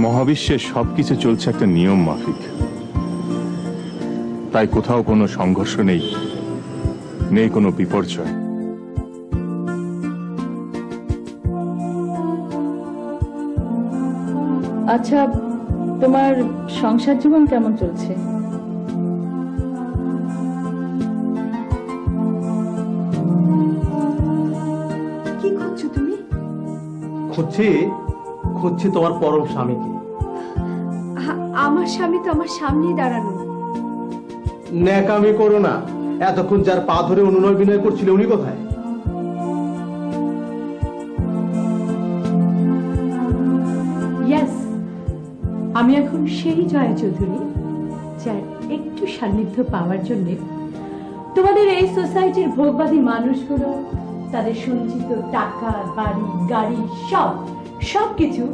মহাবিশ্বের সবকিছু চলছে একটা নিয়ম মাফিক, তাই কোথাও কোনো সংঘর্ষ নেই, নেই কোনো বিপর্যয়। আচ্ছা, তোমার সংসার জীবন কেমন চলছে? কি করছো তুমি? খুঁজছি তোমার পরম স্বামীকে। আমার স্বামী তো আমার সামনেই দাঁড়ানো। ন্যাকামি করো না, এতক্ষণ যার পা ধরে অনুনয় বিনয় করছিলে উনি কোথায়? আমি এখন সেই জয়া চৌধুরী যার একটু সান্নিধ্য পাওয়ার জন্য তোমাদের এই সোসাইটির ভোগবাদী মানুষগুলো তাদের সঞ্চিত টাকা, বাড়ি, গাড়ি সবকিছু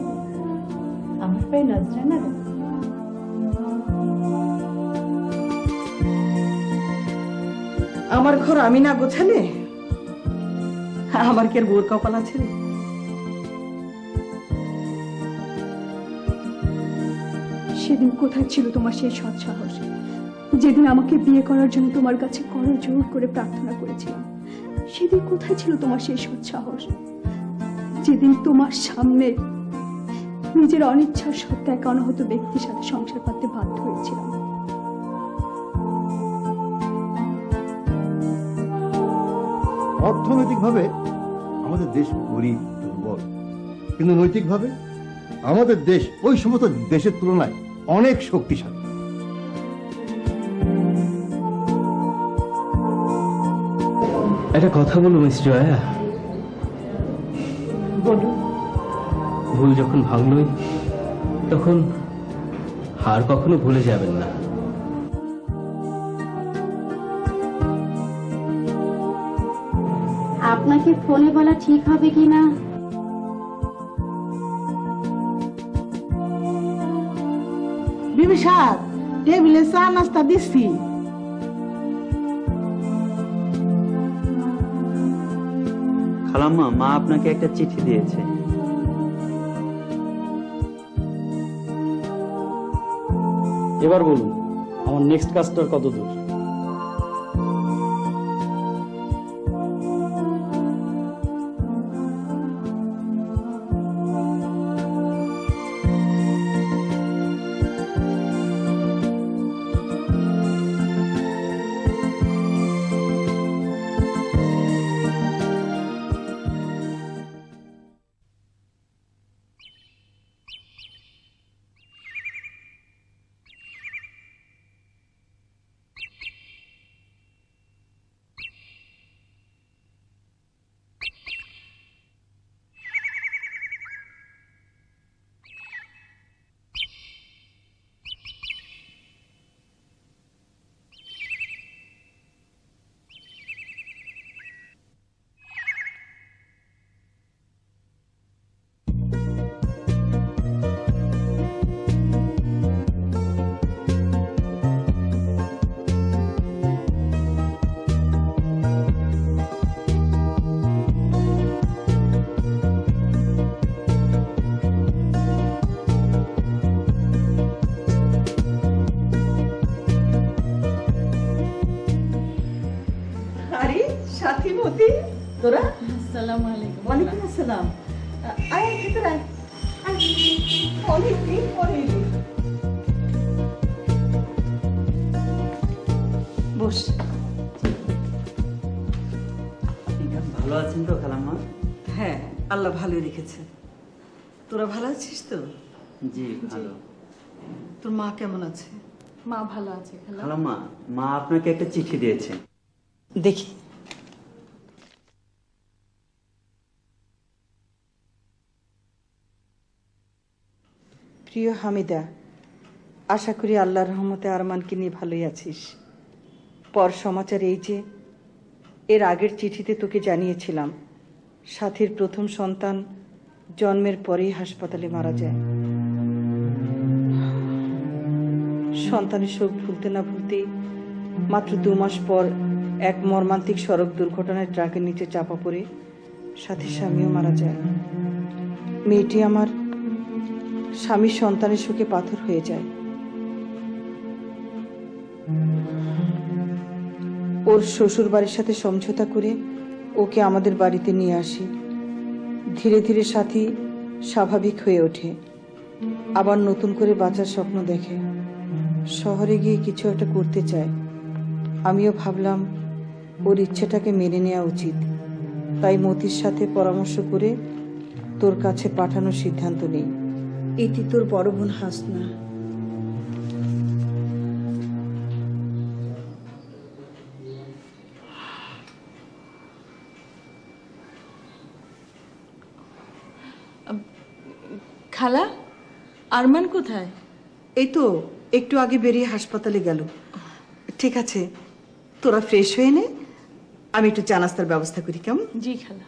আমার পায়ে নজরানা দেয়। আমার ঘর আমি না গোছালে আমার কি আর বোর কপাল আছে? সেদিন কোথায় ছিল তোমার সেই সৎ সাহস, যেদিন আমাকে বিয়ে করার জন্য তোমার কাছে করজোড় করে প্রার্থনা করেছিলাম? সেদিন কোথায় ছিল তোমার সেই সৎ সাহস, যেদিন তোমার সামনে নিজের অনিচ্ছার সত্ত্বে এক অনাহত ব্যক্তির সাথে সংসার করতে বাধ্য হয়েছিলাম? অর্থনৈতিকভাবে আমাদের দেশ গরিব দুর্বল, কিন্তু নৈতিকভাবে আমাদের দেশ ওই সমস্ত দেশের তুলনায় অনেক শক্তিশালী। একটা কথা বলবো মিস জয়া? বলুন। ভুল যখন ভাঙলই তখন হার কখনো ভুলে যাবেন না। আপনাকে ফোনে বলা ঠিক হবে কিনা? বিবি সাহেব, টেবিলে চা নাস্তা দিচ্ছি। খালাম্মা, মা আপনাকে একটা চিঠি দিয়েছে। এবার বলুন, আমার নেক্সট কাজটার কত দূর? তোরা? আসসালামু আলাইকুম। ওয়ালাইকুম আসসালাম। আয় ভিতরে আয়। অনেকদিন পরে এলি। বস। ভালো আছেন তো খালাম্মা? হ্যাঁ, আল্লাহ ভালো রেখেছে। তোরা ভালো আছিস তো? জি ভালো। তোর মা কেমন আছে? মা ভালো আছে খালাম্মা, মা আপনাকে একটা চিঠি দিয়েছে। দেখি। প্রিয় হামিদা, আশা করি আল্লাহর রহমতে আরমানকে নিয়ে ভালোই আছিস। পর সমাচার এই যে, এর আগের চিঠিতে তোকে জানিয়েছিলাম সাথীর প্রথম সন্তান জন্মের পরেই হাসপাতালে মারা যায়। সন্তানের শোক ভুলতে না ভুলতেই মাত্র 2 মাস পর এক মর্মান্তিক সড়ক দুর্ঘটনায় ট্রাকের নিচে চাপা পড়ে সাথীর স্বামীও মারা যায়। মেয়েটি আমার স্বামীর সন্তানের সুখে পাথর হয়ে যায়। ওর শ্বশুর বাড়ির সাথে সমঝোতা করে ওকে আমাদের বাড়িতে নিয়ে আসি। ধীরে ধীরে সাথী স্বাভাবিক হয়ে ওঠে, আবার নতুন করে বাঁচার স্বপ্ন দেখে, শহরে গিয়ে কিছু একটা করতে চায়। আমিও ভাবলাম ওর ইচ্ছেটাকে মেনে নেওয়া উচিত, তাই মতির সাথে পরামর্শ করে তোর কাছে পাঠানোর সিদ্ধান্ত নেই। এটি তোর বড় বোন হাসনা। খালা, আরমান কোথায়? এই তো একটু আগে বেরিয়ে হাসপাতালে গেল। ঠিক আছে, তোরা ফ্রেশ হয়ে নে, আমি একটু চা নাস্তার ব্যবস্থা করি, কেমন? জি খালা।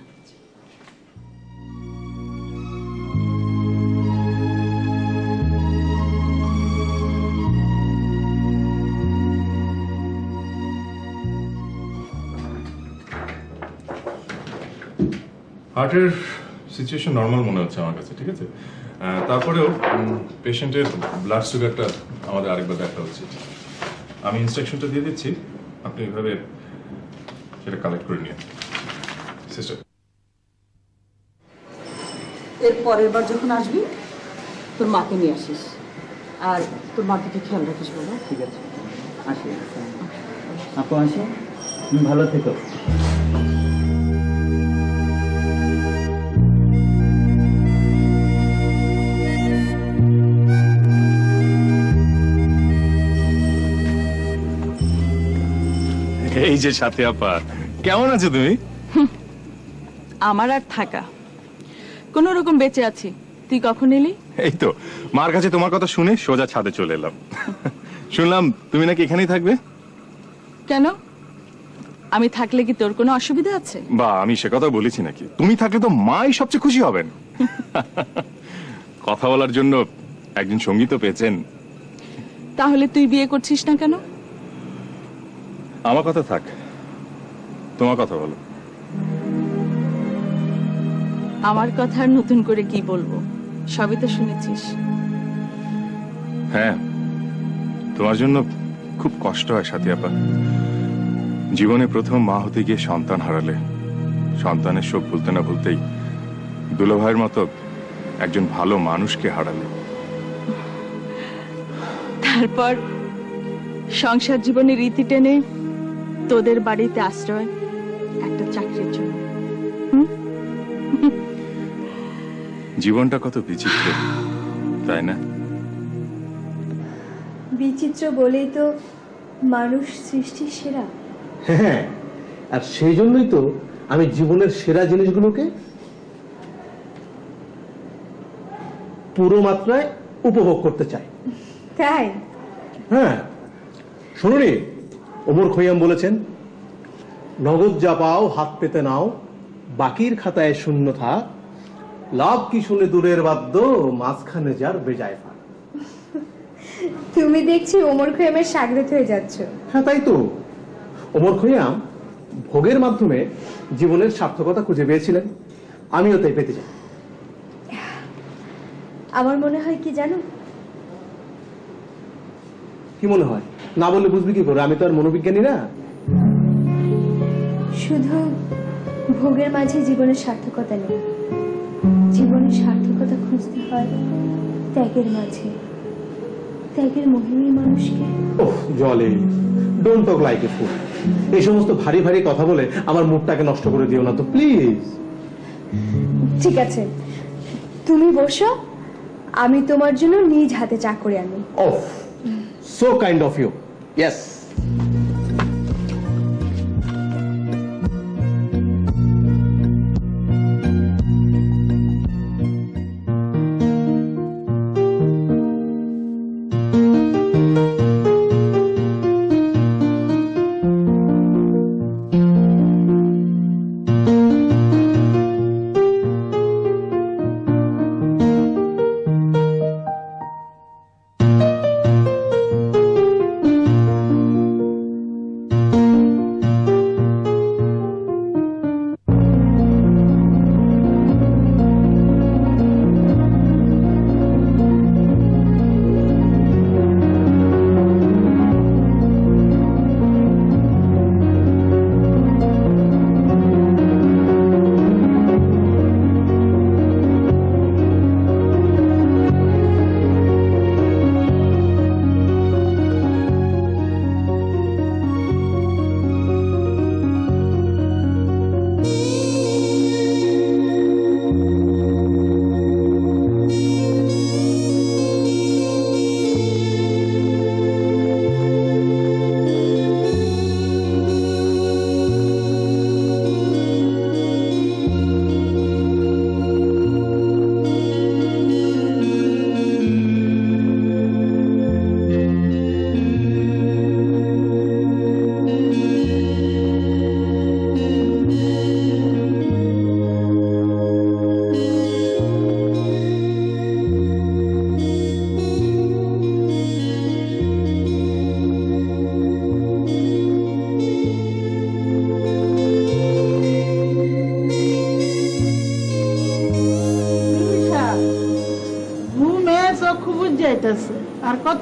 হার্টের সিচুয়েশন নর্মাল মনে হচ্ছে আমার কাছে, ঠিক আছে। তারপরেও পেশেন্টের ব্লাড সুগারটা আমাদের আরেকবার দেখা উচিত। আমি ইনস্ট্রাকশনটা দিয়ে দিচ্ছি, আপনি এভাবে সেটা কালেক্ট করে নিন। সিস্টার, এর পরের বার যখন আসবি তোর মাকে নিয়ে আসিস, আর তোর মাকে খেয়াল রাখিস বাবা। ঠিক আছে, আসি আপু, আসি, ভালো থেকো। এই যে সাথী আপা, কেমন আছো তুমি? আমার আর থাকা, কোন রকম বেঁচে আছি। তুই কখন এলি? এই তো মার কাছে তোমার কথা শুনে সোজা ছাদে চলে এলাম। শুনলাম তুমি নাকি এখানেই থাকবে। কেন? আমি থাকলে কি তোর কোনো অসুবিধা আছে? বা আমি সে কথা বলেছি নাকি? তুমি থাকলে তো মাই সবচেয়ে খুশি হবেন। কথা বলার জন্য একজন সঙ্গী তো পেয়েছেন। তাহলে তুই বিয়ে করছিস না কেন? আমার কথা থাক, তোমার কথা বলো। আমার কথা আর নতুন করে কি বলবো, সবই তো শুনেছিস। হ্যাঁ, তোমার জন্য খুব কষ্ট হয় সাথী আপা। জীবনে প্রথম মা হতে গিয়ে সন্তান হারালে, সন্তানের শোক ভুলতে না ভুলতেই দুলাভাইয়ের মতো একজন ভালো মানুষকে হারালে। তারপর সংসার জীবনের রীতি টেনে তোদের বাড়িতে আশ্রয়, একটা চাকরির জন্য। জীবনটা কত বিচিত্র, তাই না? বিচিত্র বলেই তো মানুষ সৃষ্টির সেরা। হ্যাঁ, আর সেই জন্যই তো আমি জীবনের সেরা জিনিসগুলোকে পুরো মাত্রায় উপভোগ করতে চাই। তাই? হ্যাঁ, শুনুনি, ওমর খৈয়াম বলেছেন, নগদ যা পাও হাত পেতে নাও, বাকির খাতায় শূন্য থাক, লাভ কি শুনে দূরের বাদ্য, মাঝখানে যার বেজায় ফাঁক। তুমি দেখছি ওমর খৈয়ামের সাগরেত হয়ে যাচ্ছ। হ্যাঁ, তাই তো। ওমর খৈয়াম ভোগের মাধ্যমে জীবনের সার্থকতা খুঁজে পেয়েছিলেন, আমিও তাই পেতে চাই। আমার মনে হয় কি জানো? কি মনে হয়? না বললে বুঝবি কি করে? আমি তো আর মনোবিজ্ঞানী না। শুধু ভোগের মাঝে জীবনের সার্থকতা নেই, জীবনের সার্থকতা খুঁজতে হয় ত্যাগের মাঝে। ত্যাগের মহিমী মানুষকে। ওহ জলে, ডোন্ট টক লাইক এ ফুল। এই সমস্ত ভারী ভারী কথা বলে আমার মুডটাকে নষ্ট করে দিও না তো প্লিজ। ঠিক আছে, তুমি বসো, আমি তোমার জন্য নিজ হাতে চা করে আনি। Oh, so kind of you. Yes.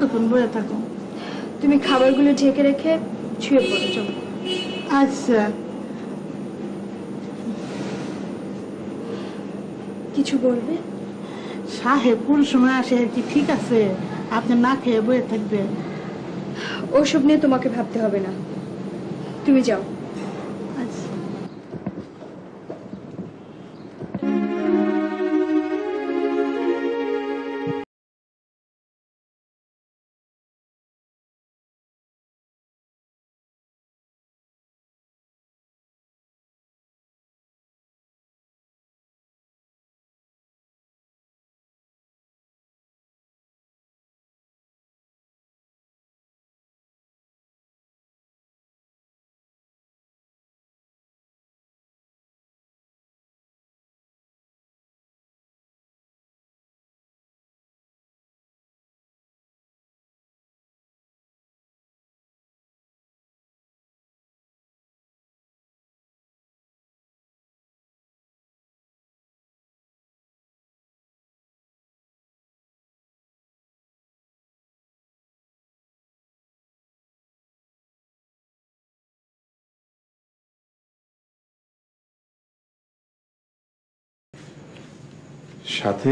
কতক্ষণ বয়ে থাকো? তুমি খাবারগুলো ঢেকে রেখে শুয়ে পড়ো, যাও। আচ্ছা। কিছু বলবে? সাহেব কোন সময় আসে কি ঠিক আছে? আপনি না খেয়ে বয়ে থাকবেন? ওসব নিয়ে তোমাকে ভাবতে হবে না, তুমি যাও। আচ্ছা। সাথে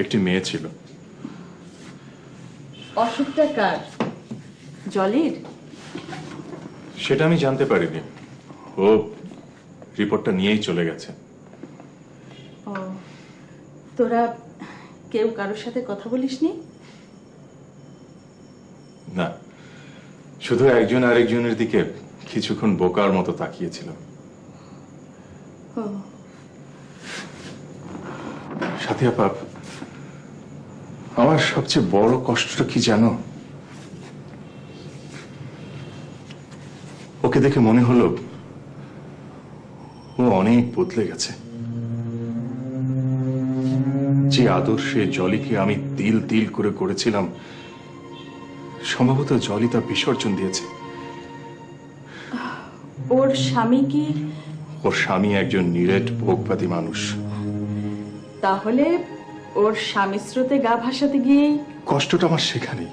একটি মেয়ে ছিল। অসুখটা কার? জলির? সেটা আমি জানতে পারিনি, ও রিপোর্টটা নিয়েই চলে গেছে। ও, তোরা কেউ কারোর সাথে কথা বলিসনি? না, শুধু একজন আরেকজনের দিকে কিছুক্ষণ বোকার মতো তাকিয়েছিল। ও, সাথী আপা, আমার সবচেয়ে বড় কষ্টটা কি জানো? ওকে দেখে মনে হলো ও অনেক বদলে গেছে। যে আদর্শে জলিকে আমি তিল তিল করে করেছিলাম, সম্ভবত জলি তা বিসর্জন দিয়েছে। ওর স্বামী কি? ওর স্বামী একজন নিরেট ভোগবাদী মানুষ। তাহলে ওর স্বামী স্রোতে গা ভাসাতে গিয়েই কষ্টটা আমার সেখানেই।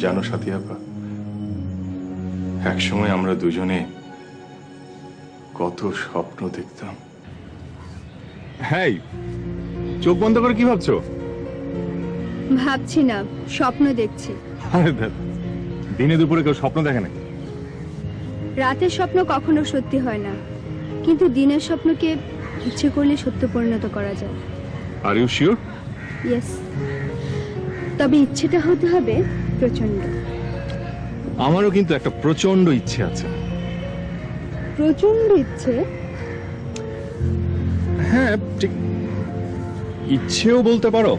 জানো সাথী আপা, একসময় আমরা দুজনে কত স্বপ্ন দেখতাম। হ্যাঁ, চোখ বন্ধ করে কি ভাবছো? ভাবছি না, স্বপ্ন দেখছি। আরে দিনে দুপুরে কেউ স্বপ্ন দেখে নাকি? রাতের স্বপ্ন কখনো সত্যি হয় না, কিন্তু দিনের স্বপ্নকে ইচ্ছে করলে সত্য পরিণত করা যায়। Are you sure? ইয়েস, তবে ইচ্ছেটা হতে হবে প্রচন্ড। আমারও কিন্তু একটা প্রচন্ড ইচ্ছে আছে। প্রচন্ড ইচ্ছে? হ্যাঁ, ঠিক ইচ্ছেও বলতে পারো,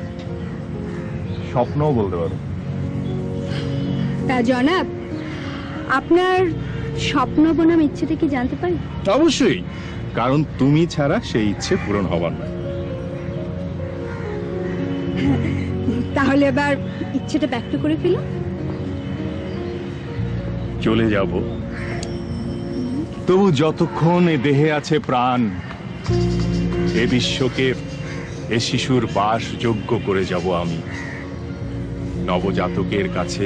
স্বপ্নও বলতে পারো। তা জনাব, আপনার স্বপ্ন বনাম ইচ্ছেটা কি জানতে পারি? অবশ্যই, কারণ তুমি ছাড়া সেই ইচ্ছে পূরণ হবার নয়। তাহলে এবার ইচ্ছেটা ব্যক্ত করে ফেলো। চলে যাব, তবু যতক্ষণ এ দেহে আছে প্রাণ, এ বিশ্বকে এ শিশুর বাসযোগ্য করে যাব আমি। নবজাতকের কাছে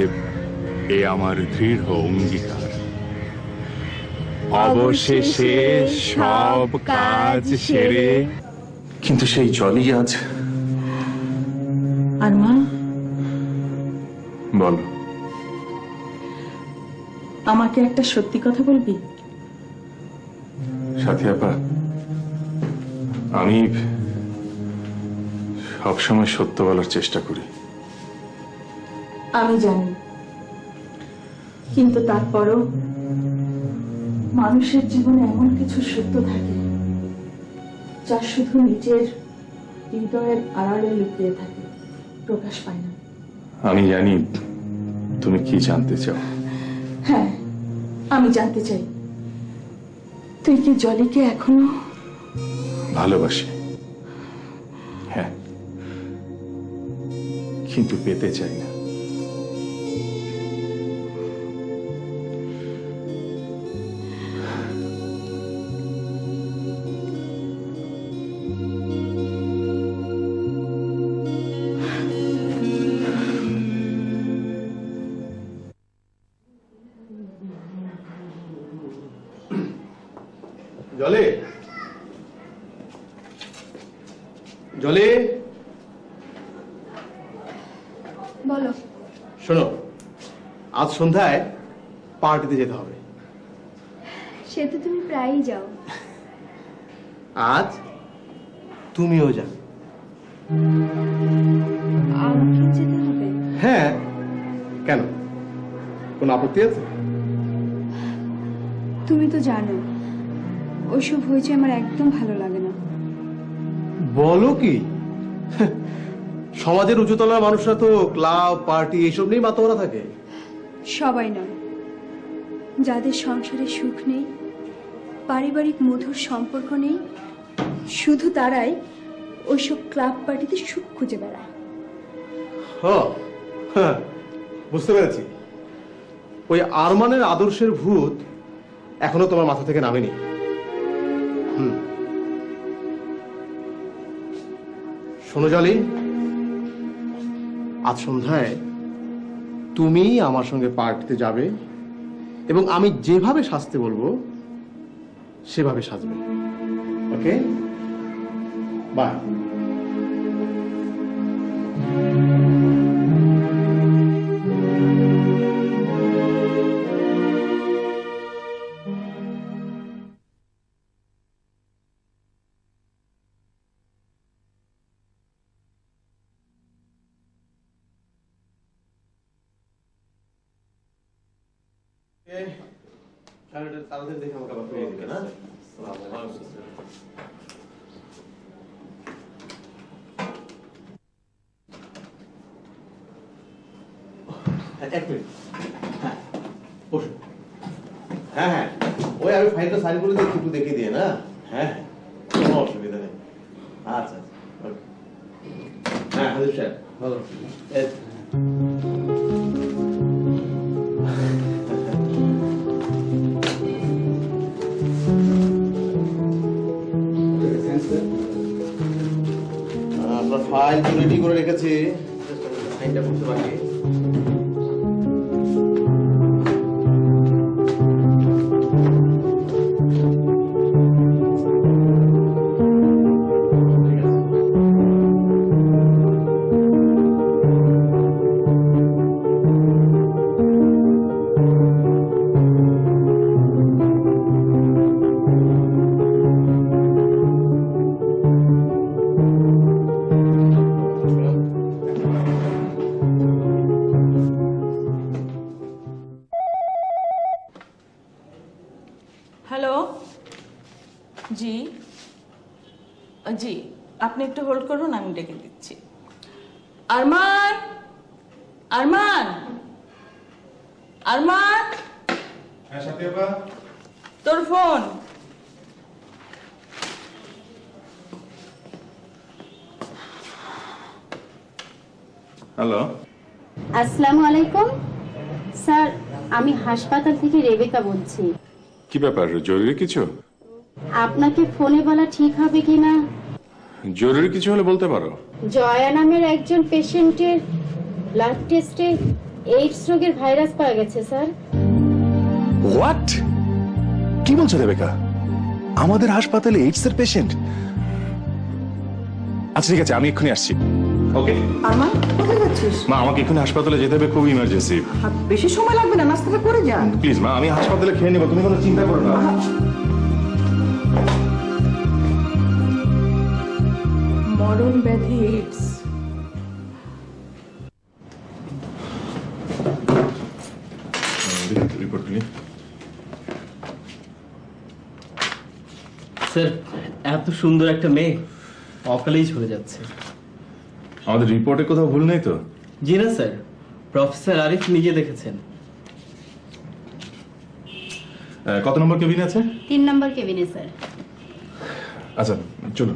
এ আমার দৃঢ় অঙ্গীকার। অবশেষে সব কাজ সেরে। কিন্তু সেই জলই আজ। আর মা? বলো। আমাকে একটা সত্যি কথা বলবি? সাথী আপা, আমি সবসময় সত্য বলার চেষ্টা করি। আমি জানি, কিন্তু তারপরও মানুষের জীবনে এমন কিছু সত্য থাকে যা শুধু নিজের হৃদয়ের আড়ালে লুকিয়ে থাকে, প্রকাশ পায় না। আমি জানি তুমি কি জানতে চাও। হ্যাঁ, আমি জানতে চাই, তুই কি জলিকে এখনো ভালোবাসি? হ্যাঁ, কিন্তু পেতে চাই না। বলো। শোনো, আজ সন্ধ্যায় পার্টিতে যেতে হবে। সে তো তুমি প্রায়ই যাও। আজ তুমিও যাবে। আমাকে যেতে হবে? হ্যাঁ, কেন, কোনো আপত্তি আছে? তুমি তো জানো ওইসব হয়েছে আমার একদম ভালো লাগে না। বলো কি? সমাজের উঁচুতলার মানুষরা তো ক্লাব পার্টি এইসব নিয়ে মাতামারা থাকে। সবাই নয়, যাদের সংসারে সুখ নেই, পারিবারিক মধুর সম্পর্ক নেই, শুধু তারাই ওইসব ক্লাব পার্টিতে সুখ খুঁজে বেড়ায়। বুঝতে পেরেছি, ওই আরমানের আদর্শের ভূত এখনো তোমার মাথা থেকে নামেনি। শোনো জলি, আজ সন্ধ্যায় তুমি আমার সঙ্গে পার্টিতে যাবে এবং আমি যেভাবে সাজতে বলবো সেভাবে সাজবে। ওকে, বাই। তাড়াতাড়ি দেখে আমাকে আবার ফিরিয়ে দিবে না? এক মিনিট, হ্যাঁ বসুন। হ্যাঁ হ্যাঁ, ওই আমি ফাইলটা সাইন করে দিচ্ছি, একটু দেখে দিয়ে না। হ্যাঁ হ্যাঁ, কোনো অসুবিধা নেই। আচ্ছা আচ্ছা, হ্যাঁ হাজির সাহেব ভালো। আপনার ফাইল তো রেডি করে রেখেছি, সাইনটা করতে বাকি। হ্যালো, জি জি, আপনি একটু হোল্ড করুন, আমি ডেকে দিচ্ছি। আরমান, আরমান, আরমান। হ্যাঁ সাথী আপা, তোর ফোন। হ্যালো, আসসালামু আলাইকুম স্যার, আমি হাসপাতাল থেকে রেবেকা বলছি। কি ব্যাপার, জরুরি কিছু? আপনাকে ফোনে বলা ঠিক হবে কিনা? জরুরি কিছু হলে বলতে পারো। জয়া নামের একজন পেশেন্টের ব্লাড টেস্টে এইডস রোগের ভাইরাস পাওয়া গেছে স্যার। হোয়াট? কি বলছো রেবেকা? আমাদের হাসপাতালে এইডস এর পেশেন্ট? আচ্ছা ঠিক আছে, আমি এক্ষুনি আসছি। ওকে। আরমান, কোথায় যাচ্ছিস? মা, আমাকে এক্ষুনি হাসপাতালে যেতে হবে, খুব ইমার্জেন্সি। বেশি সময় লাগবে না, নাস্তাটা করে যা। প্লিজ মা, আমি হাসপাতালে খেয়ে নেবো, তুমি কোনো চিন্তা করো না। মরণ ব্যাধি এইডস। রিপোর্ট দিলি? স্যার, এত সুন্দর একটা মেয়ে অকালেই চলে যাচ্ছে। আমাদের রিপোর্টে কোথাও ভুল নেই তো? জি না স্যার, প্রফেসর আরিফ নিজে দেখেছেন। কত নম্বর কেবিন আছে? 3 নম্বর কেবিনে স্যার। আচ্ছা চলো।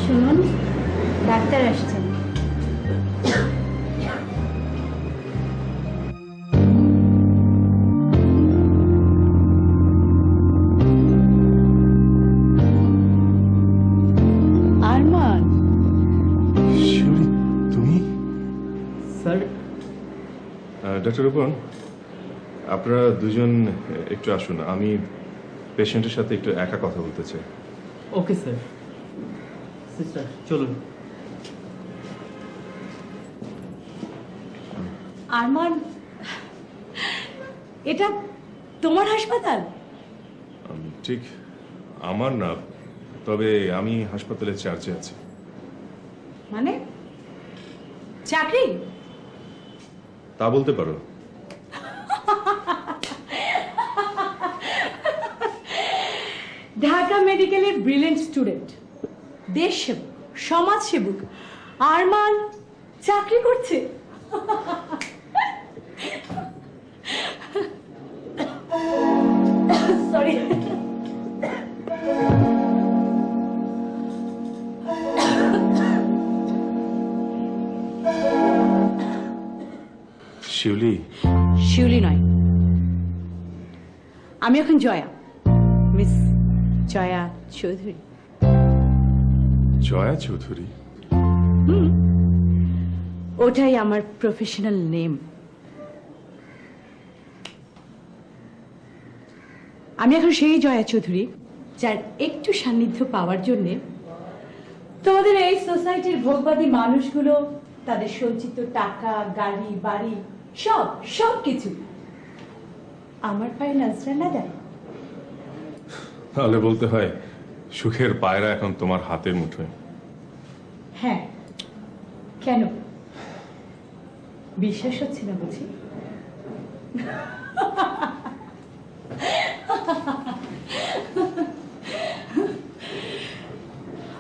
শুনুন, ডাক্তার আসছেন। আরমান, শিউলি, ডাক্তার রূপন, আপনারা দুজন একটু আসুন, আমি পেশেন্টের সাথে একটু একা কথা বলতে চাই। Okay sir. সিস্টার চলুন। আরমান, এটা তোমার হাসপাতাল? ঠিক আমার না, তবে আমি হাসপাতালের চার্জে আছি। মানে চাকরি? তা বলতে পারো। ঢাকা মেডিকেলের ব্রিলিয়েন্ট স্টুডেন্ট, দেশ সেবক, সমাজ সেবক আরমান চাকরি করছে। সরি। শিউলি? শিউলি নয়, আমি এখন জয়া, মিস জয়া চৌধুরী। জয়া চৌধুরী? ওটাই আমার প্রফেশনাল নেম। আমি এখন সেই জয়া চৌধুরী যার একটু সান্নিধ্য পাওয়ার জন্য তোমাদের এই সোসাইটির ভোগবাদী মানুষগুলো তাদের সঞ্চিত টাকা, গাড়ি, বাড়ি সব কিছু আমার পায়ে নজরানা দেয়। তাহলে বলতে হয় সুখের পায়রা এখন তোমার হাতের মুঠোয়। হ্যাঁ, কেন বিশ্বাস হচ্ছে না বুঝি?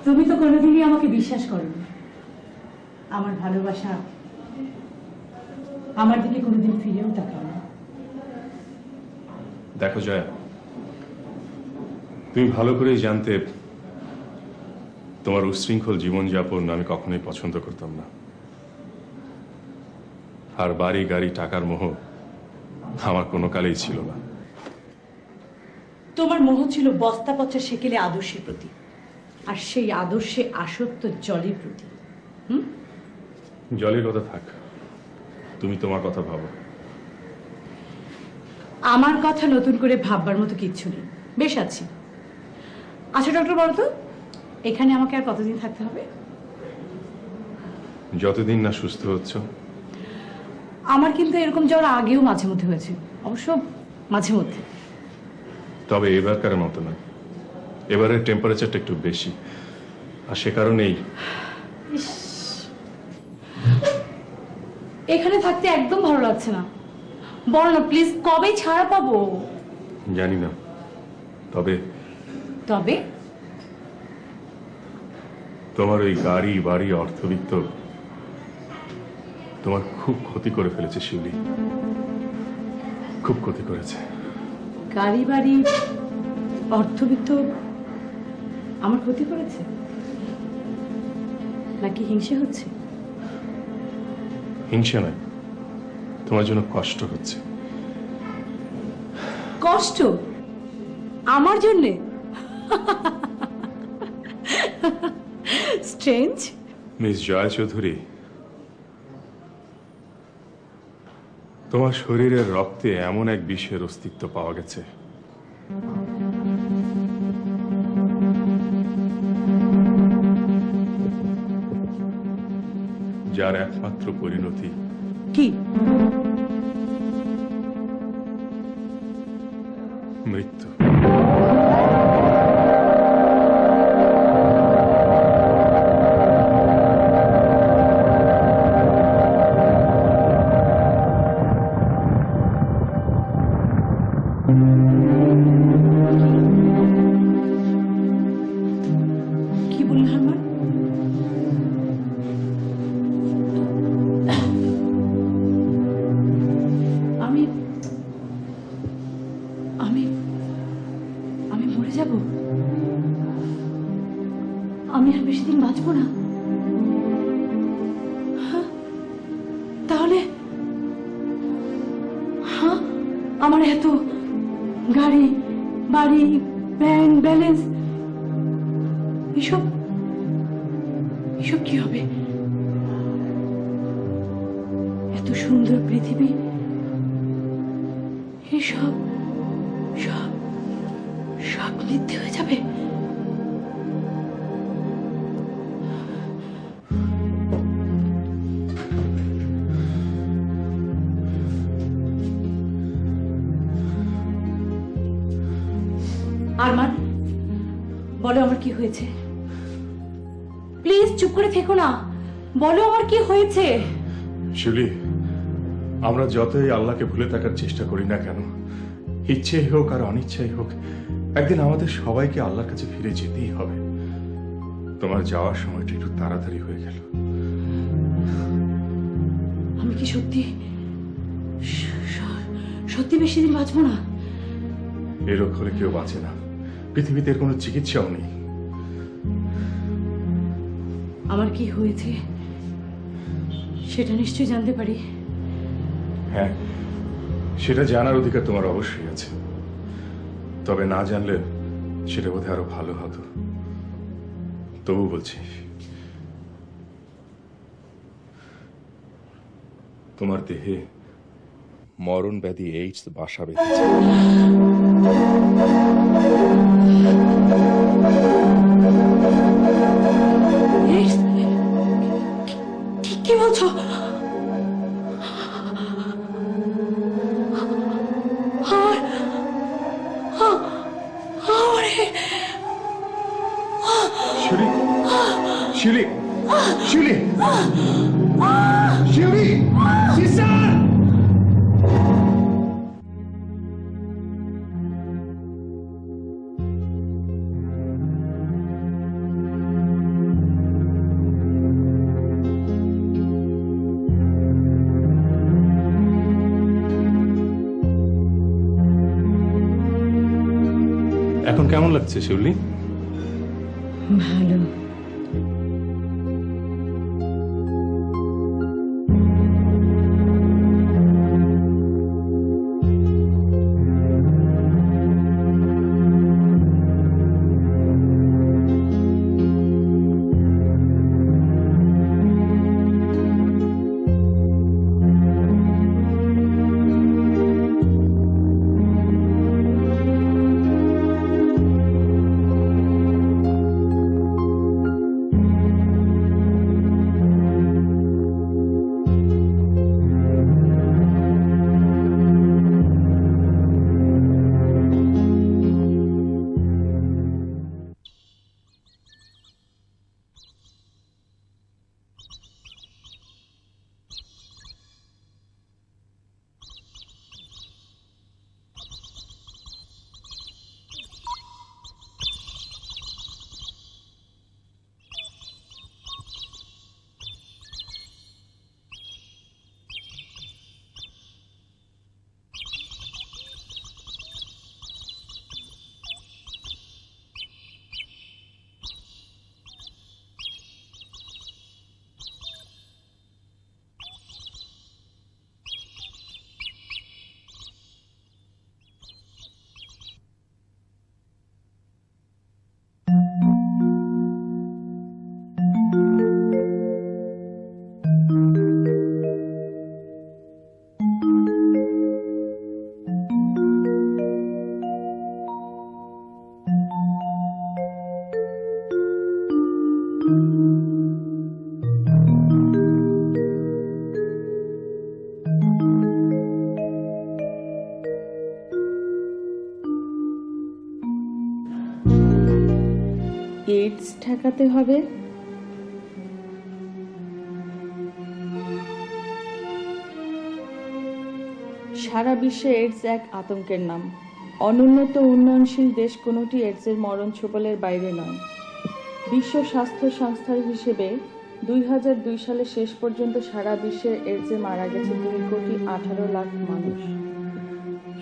তুমি তো কোনোদিনই আমাকে বিশ্বাস করোনি। আমার ভালোবাসা আমার দিকে কোনোদিন ফিরেও তাকাও না। দেখো জয়া, তুমি ভালো করেই জানতে তোমার উচ্ছৃঙ্খল জীবনযাপন আমি কখনোই পছন্দ করতাম না। আর বাড়ি গাড়ি টাকার মোহ আমার কোনো কালেই ছিল না। তোমার মোহ ছিল বস্তা পচা সেকেলে আদর্শের প্রতি, আর সেই আদর্শে আসক্ত জলের প্রতি। জলের কথা থাক, তুমি তোমার কথা ভাবো। আমার কথা নতুন করে ভাববার মতো কিচ্ছু নেই, বেশ আছি। আচ্ছা ডক্টর, বলো তো এখানে আমাকে আর কতদিন থাকতে হবে? যতদিন না সুস্থ হচ্ছ। আমার কিন্তু এরকম জ্বর আগেও মাঝে মধ্যে হয়েছে, অবশ্য মাঝে মধ্যে। তবে এবারকার মতো না, এবারের টেম্পারেচারটা একটু বেশি, আর সে কারণেই এখানে থাকতে একদম ভালো লাগছে না। বলো না প্লিজ, কবে ছাড়া পাবো? জানি না, তবে তবে তোমার ওই গাড়ি বাড়ি অর্থবিত্ত তোমার খুব ক্ষতি করে ফেলেছে শিউলি, খুব ক্ষতি করেছে। গাড়ি বাড়ি অর্থবিত্ত আমার ক্ষতি করেছে নাকি হিংসে হচ্ছে? হিংসা নয়, তোমার জন্য কষ্ট হচ্ছে। কষ্ট আমার জন্যে? স্ট্রেঞ্জ। মিস জয়া চৌধুরী, তোমার শরীরের রক্তে এমন এক বিষের অস্তিত্ব পাওয়া গেছে যার একমাত্র পরিণতি কি? মৃত্যু। কি বললেন আরমান? আমি আমি আমি মরে যাব? আমি আর বেশি দিন বাঁচবো না? হ্যাঁ, তাহলে হ্যাঁ, আমার এত গাড়ি বাড়ি ব্যাংক ব্যালেন্স এসব এসব কি হবে? এত সুন্দর পৃথিবী এসব সব সব মিথ্যে হয়ে যাবে। আরমান, বলো আমার কি হয়েছে। প্লিজ চুপ করে থেকো না, বলো আমার কি হয়েছে। শিউলি, আমরা যতই আল্লাহকে ভুলে থাকার চেষ্টা করি না কেন, ইচ্ছেই হোক আর অনিচ্ছাই হোক, একদিন আমাদের সবাইকে আল্লাহর কাছে ফিরে যেতেই হবে। তোমার যাওয়ার সময়টা একটু তাড়াতাড়ি হয়ে গেল। আমি কি সত্যি সত্যি বেশি দিন বাঁচবো না? এ রোগ হলে কেউ বাঁচে না, পৃথিবীতে এর কোনো চিকিৎসাও নেই। আমার কি হয়েছে সেটা নিশ্চয়ই জানতে পারি? হ্যাঁ, সেটা জানার অধিকার তোমার অবশ্যই আছে, তবে না জানলে সেটা বোধহয় আরো ভালো হতো। তবু বলছি, তোমার দেহে মরণ ব্যাধি এইডস বাসা বেঁধেছে। কি বলছো? শিউলি, শিউলি, শিউলি, সিস্টার! এখন কেমন লাগছে শিউলি? ভালো। এইডস ঠেকাতে হবে। সারা বিশ্বে এইডস এক আতঙ্কের নাম। অনুন্নত উন্নয়নশীল দেশ কোনোটি এইডসের মরণ ছোবলের বাইরে নয়। বিশ্ব স্বাস্থ্য সংস্থার হিসেবে 2002 সালে শেষ পর্যন্ত সারা বিশ্বে এইডসে মারা গেছে 2,18,00,000 মানুষ।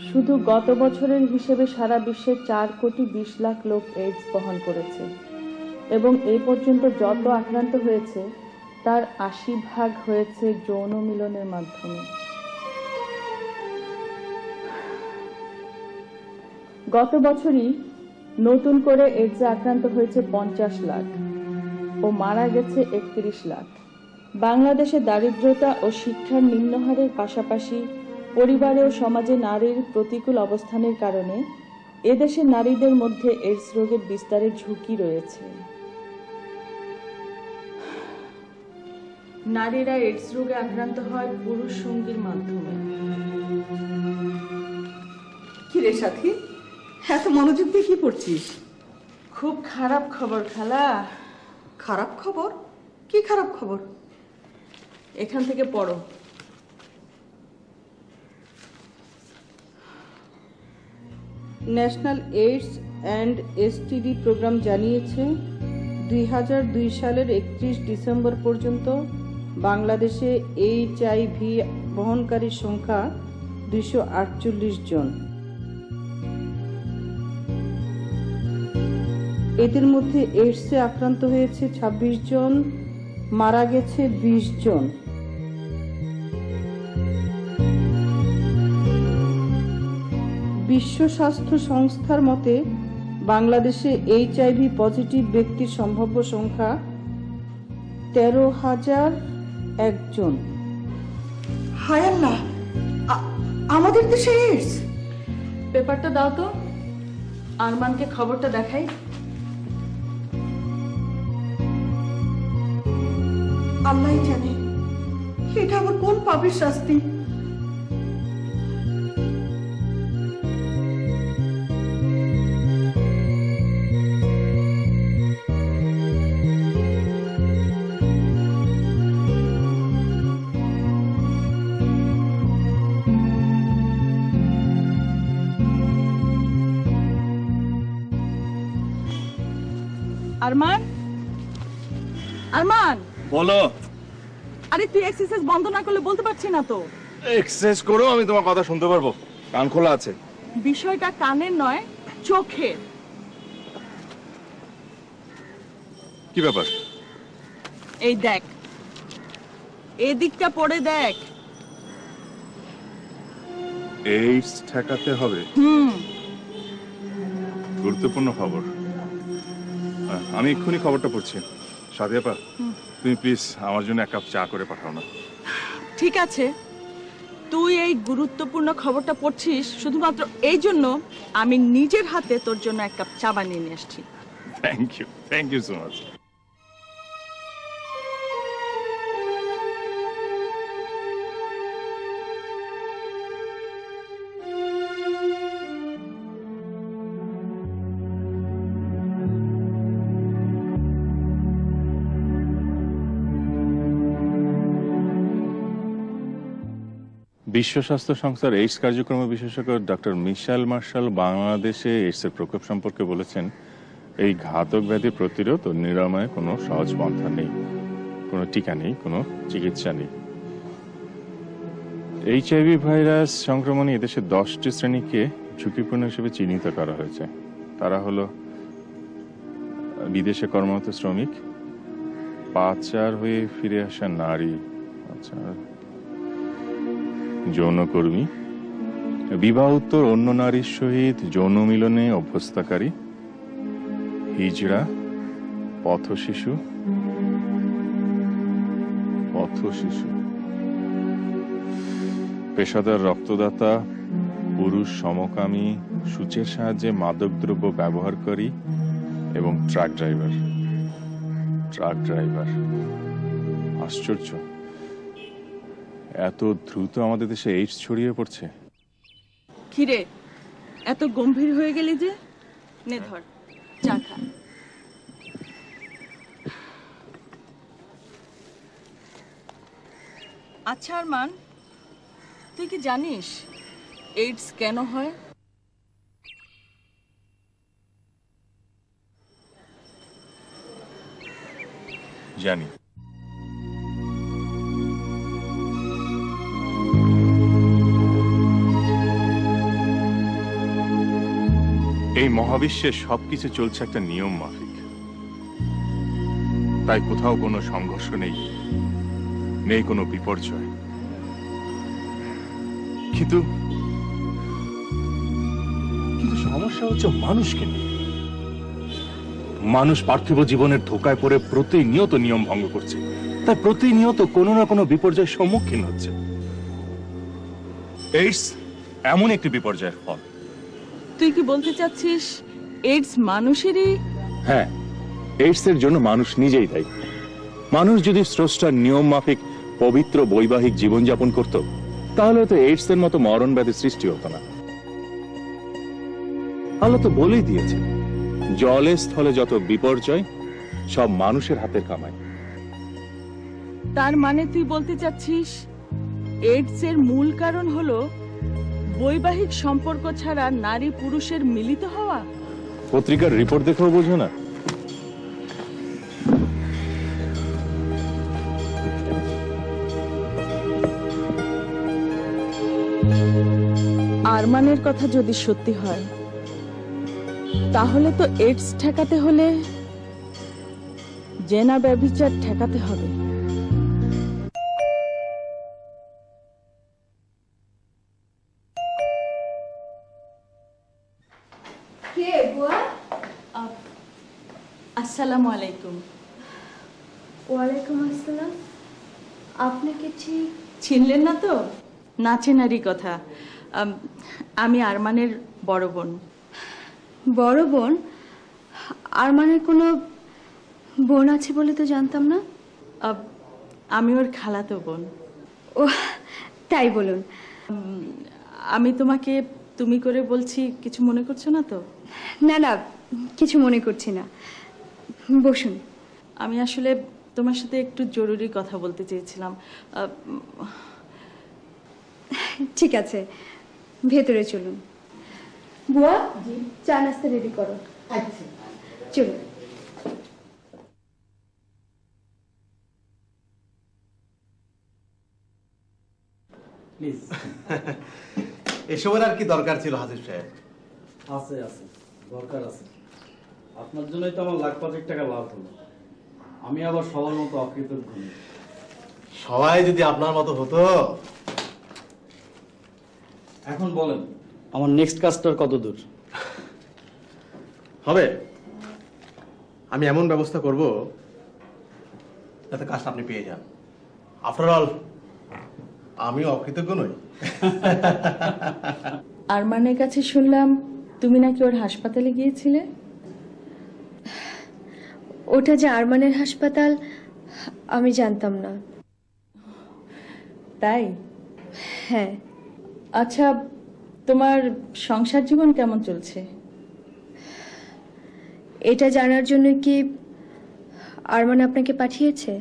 শুধু গত বছরের হিসেবে সারা বিশ্বে 4,20,00,000 লোক এইডস বহন করেছে এবং এই পর্যন্ত যত আক্রান্ত হয়েছে তার 80% হয়েছে যৌন মিলনের মাধ্যমে। গত বছরই নতুন করে এইডসে আক্রান্ত হয়েছে 50 লাখ ও মারা গেছে 31 লাখ। বাংলাদেশে দারিদ্রতা ও শিক্ষার নিম্নহারের পাশাপাশি পরিবারে ও সমাজে নারীর প্রতিকূল অবস্থানের কারণে এদেশের নারীদের মধ্যে এইডস রোগের বিস্তারের ঝুঁকি রয়েছে। নারীরা এইডস রোগে আক্রান্ত হয় পুরুষ সঙ্গীর মাধ্যমে। কি রে সাথী, এত মনোযোগ দিয়ে কি পড়ছিস? খুব খারাপ খবর খালা। খারাপ খবর? কি খারাপ খবর? এখান থেকে পড়ো। National AIDS and STD programme জানিয়েছে 2002 সালের 31 ডিসেম্বর পর্যন্ত বাংলাদেশে এইচআইভি বহনকারীর সংখ্যা 248 জন। এদের মধ্যে এইডসে আক্রান্ত হয়েছে 26 জন, মারা গেছে 20 জন। বিশ্ব স্বাস্থ্য সংস্থার মতে বাংলাদেশে এইচআইভি পজিটিভ ব্যক্তির সম্ভাব্য সংখ্যা 13,001 জন। হায় আল্লাহ, আমাদের দেশে এইডস! পেপারটা দাও তো, আরমানকে খবরটা দেখাই। আল্লাহই জানে এটা আবার কোন পাপের শাস্তি। আরমান, আরমান বলো। আরে তুই এক্সারসাইজ বন্ধ না করলে বলতে পারছি না তো। এক্সারসাইজ করো, আমি তোমার কথা শুনতে পারবো, কান খোলা আছে। বিষয়টা কানের নয়, চোখের। কি ব্যাপার? এই দেখ, এদিকটা পড়ে দেখ। এইডস ঠেকাতে হবে, গুরুত্বপূর্ণ খবর। আমি এক্ষুনি খবরটা পড়ছি। সাদিয়াপা, তুমি প্লিজ আমার জন্য 1 কাপ চা করে পাঠাও না। ঠিক আছে, তুই এই গুরুত্বপূর্ণ খবরটা পড়ছিস শুধুমাত্র এই জন্য আমি নিজের হাতে তোর জন্য 1 কাপ চা বানিয়ে নিয়ে আসছি। Thank you so much. বিশ্ব স্বাস্থ্য সংস্থার এইডস কার্যক্রম বিশেষজ্ঞ ডক্টর মিশেল মার্শাল বাংলাদেশে এইডসের প্রকোপ সম্পর্কে বলেছেন, এই ঘাতক ব্যাধি প্রতিরোধ ও নিরাময়ে কোনো সহজ পন্থা নেই, কোনো টিকা নেই, কোনো চিকিৎসা নেই। এইচআইভি ভাইরাস সংক্রমণে এদেশে 10টি শ্রেণীকে ঝুঁকিপূর্ণ হিসেবে চিহ্নিত করা হয়েছে। তারা হলো বিদেশে কর্মরত শ্রমিক, পাচার হয়ে ফিরে আসা নারী, যৌনকর্মী, বিবাহোত্তর অন্য নারীর সহিত যৌন মিলনে অভ্যস্তকারী, হিজড়া, পথশিশু, পেশাদার রক্তদাতা, পুরুষ সমকামী, সূচের সাহায্যে মাদকদ্রব্য ব্যবহারকারী এবং ট্রাক ড্রাইভার। আশ্চর্য, এত দ্রুত আমাদের দেশে এইডস ছড়িয়ে পড়ছে। কিরে, এত গম্ভীর হয়ে গেলি যে? নে ধর, চা খা। আচ্ছা আরমান, তুই কি জানিস এইডস কেন হয়? জানি। এই মহাবিশ্বে সবকিছু চলছে একটা নিয়ম মাফিক, তাই কোথাও কোনো সংঘর্ষ নেই কোনো বিপর্যয়। কিন্তু সমস্যা হচ্ছে মানুষকে নিয়ে। মানুষ পার্থিব জীবনের ধোকায় পড়ে প্রতিনিয়ত নিয়ম ভঙ্গ করছে, তাই প্রতিনিয়ত কোনো না কোনো বিপর্যয়ের সম্মুখীন হচ্ছে। এইডস এমন একটি বিপর্যয়ের ফল। তুই কি বলতে চাচ্ছিস এইডস মানুষেরই? হ্যাঁ, এইডস এর জন্য মানুষ নিজেই দায়ী। মানুষ যদি স্রষ্টার নিয়ম মাফিক পবিত্র বৈবাহিক জীবনযাপন করত, তাহলে তো এইডস এর মতো মরণ ব্যাধি সৃষ্টি হতো না। আল্লাহ তো বলেই দিয়েছে, জলে স্থলে যত বিপর্যয় সব মানুষের হাতের কামাই। তার মানে তুই বলতে চাচ্ছিস এইডস এর মূল কারণ হলো বৈবাহিক সম্পর্ক ছাড়া নারী পুরুষের মিলিত হওয়া? পত্রিকার রিপোর্ট দেখেও বোঝো না? আরমানের কথা যদি সত্যি হয়, তাহলে তো এইডস ঠেকাতে হলে জেনা ব্যভিচার ঠেকাতে হবে। কে বুয়া? আসসালামু আলাইকুম। ওয়ালাইকুম আসসালাম। আপনাকে ঠিক চিনলেন না তো? না চেনারই কথা। আমি আরমানের বড় বোন। বড় বোন? আরমানের কোনো বোন আছে বলে তো জানতাম না। আমি ওর খালাতো বোন। ও তাই বলুন। আমি তোমাকে তুমি করে বলছি, কিছু মনে করছো না তো? না না, কিছু মনে করছি না, বসুন। আমি আসলে তোমার সাথে একটু জরুরি কথা বলতে চেয়েছিলাম। ঠিক আছে, ভেতরে চলুন। বুয়া, চা নাস্তা রেডি করো। আচ্ছা চলুন। প্লিজ। এসবের আর কি দরকার ছিল হাজির সাহেব? আছে আছে, দরকার আছে। আপনার জন্যই তো আমার লাখ 5 টাকা লাভ হলো। আমি আবার সবার মতো অকৃতজ্ঞ নই। সবাই যদি আপনার মতো হতো। এখন বলেন, আমার নেক্সট কাজটার কত দূর হবে? আমি এমন ব্যবস্থা করব যাতে কাজটা আপনি পেয়ে যান। আফটার অল আমি অকৃতজ্ঞ নই। আরমানের কাছে শুনলাম তুমি নাকি ওর হাসপাতালে গিয়েছিলে। ওটা যে আরমানের হাসপাতাল আমি জানতাম না। তাই? হ্যাঁ। আচ্ছা, তোমার সংসার জীবন কেমন চলছে? এটা জানার জন্য কি আরমান আপনাকে পাঠিয়েছে?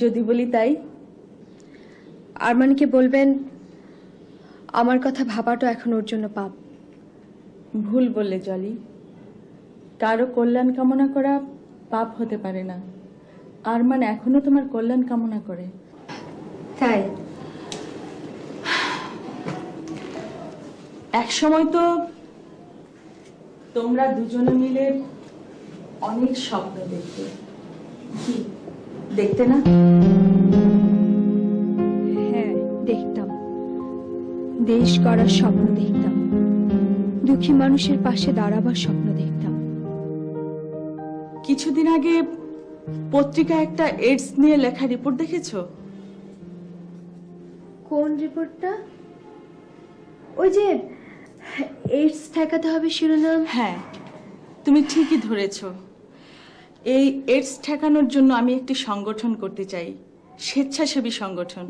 যদি বলি তাই। আরমানকে বলবেন আমার কথা ভাবাটা এখন ওর জন্য পাপ। ভুল বললে জলি। কারো কল্যাণ কামনা করা পাপ হতে পারে না। আরমান এখনো তোমার কল্যাণ কামনা করে। তাই? এক সময় তো তোমরা দুজনে মিলে অনেক স্বপ্ন দেখতে। কি দেখতে না? হ্যাঁ দেখতাম। দেশ গড়ার স্বপ্ন দেখতাম, দুঃখী মানুষের পাশে দাঁড়াবার স্বপ্ন দেখতাম। কিছুদিন আগে পত্রিকায় একটা এইডস নিয়ে লেখা রিপোর্ট দেখেছো? কোন রিপোর্টটা? ওই যে এইডস ঠেকাতে হবে শিরোনাম। হ্যাঁ, তুমি ঠিকই ধরেছো। এই এইডস ঠেকানোর জন্য আমি একটি সংগঠন করতে চাই, স্বেচ্ছাসেবী সংগঠন।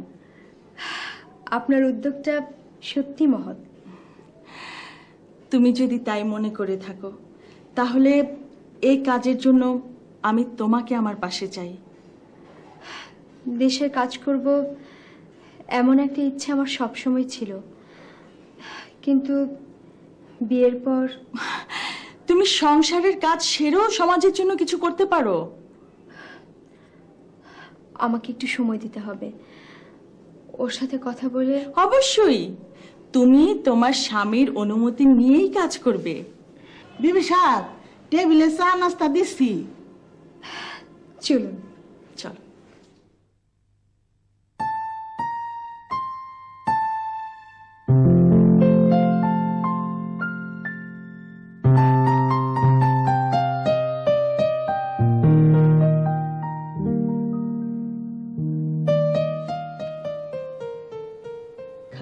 আপনার উদ্যোগটা সত্যি মহৎ। তুমি যদি তাই মনে করে থাকো, তাহলে এই কাজের জন্য আমি তোমাকে আমার পাশে চাই। দেশের কাজ করব এমন একটা ইচ্ছে আমার সবসময় ছিল, কিন্তু বিয়ের পর। তুমি সংসারের কাজ সেরেও সমাজের জন্য কিছু করতে পারো। আমাকে একটু সময় দিতে হবে, ওর সাথে কথা বলে। অবশ্যই, তুমি তোমার স্বামীর অনুমতি নিয়েই কাজ করবে। বিবি সাহেব, টেবিলে চা নাস্তা দিচ্ছি। চলুন। চল।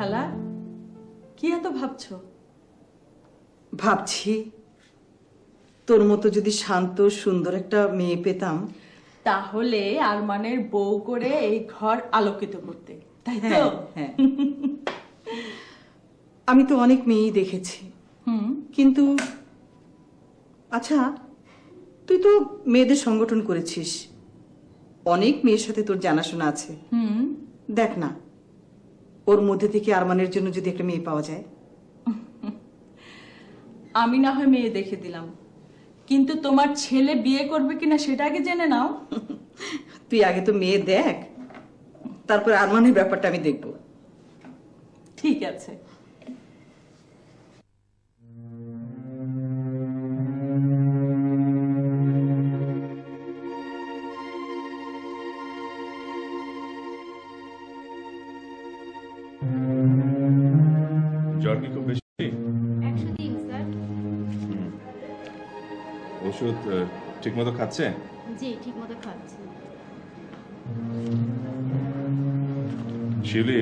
খালা, কি এত ভাবছো? ভাবছি তোর মতো যদি শান্ত সুন্দর একটা মেয়ে পেতাম, তাহলে আরমানের বউ করে এই ঘর আলোকিত করতে, তাই তো? হ্যাঁ, আমি তো অনেক মেয়েই দেখেছি, কিন্তু আচ্ছা, তুই তো মেয়েদের সংগঠন করেছিস, অনেক মেয়ের সাথে তোর জানাশোনা আছে। দেখ না, ওর মধ্যে থেকে আরমানের জন্য যদি একটা মেয়ে পাওয়া যায়। আমি না হয় মেয়ে দেখে দিলাম, কিন্তু তোমার ছেলে বিয়ে করবে কিনা সেটা আগে জেনে নাও। তুই আগে তো মেয়ে দেখ, তারপর আরমানের ব্যাপারটা আমি দেখব। ঠিক আছে। জ্বর কি খুব বেশি? 103 স্যার। ওষুধ ঠিক মতো খাচ্ছে? জি, ঠিকমতো খাচ্ছি। শিউলি,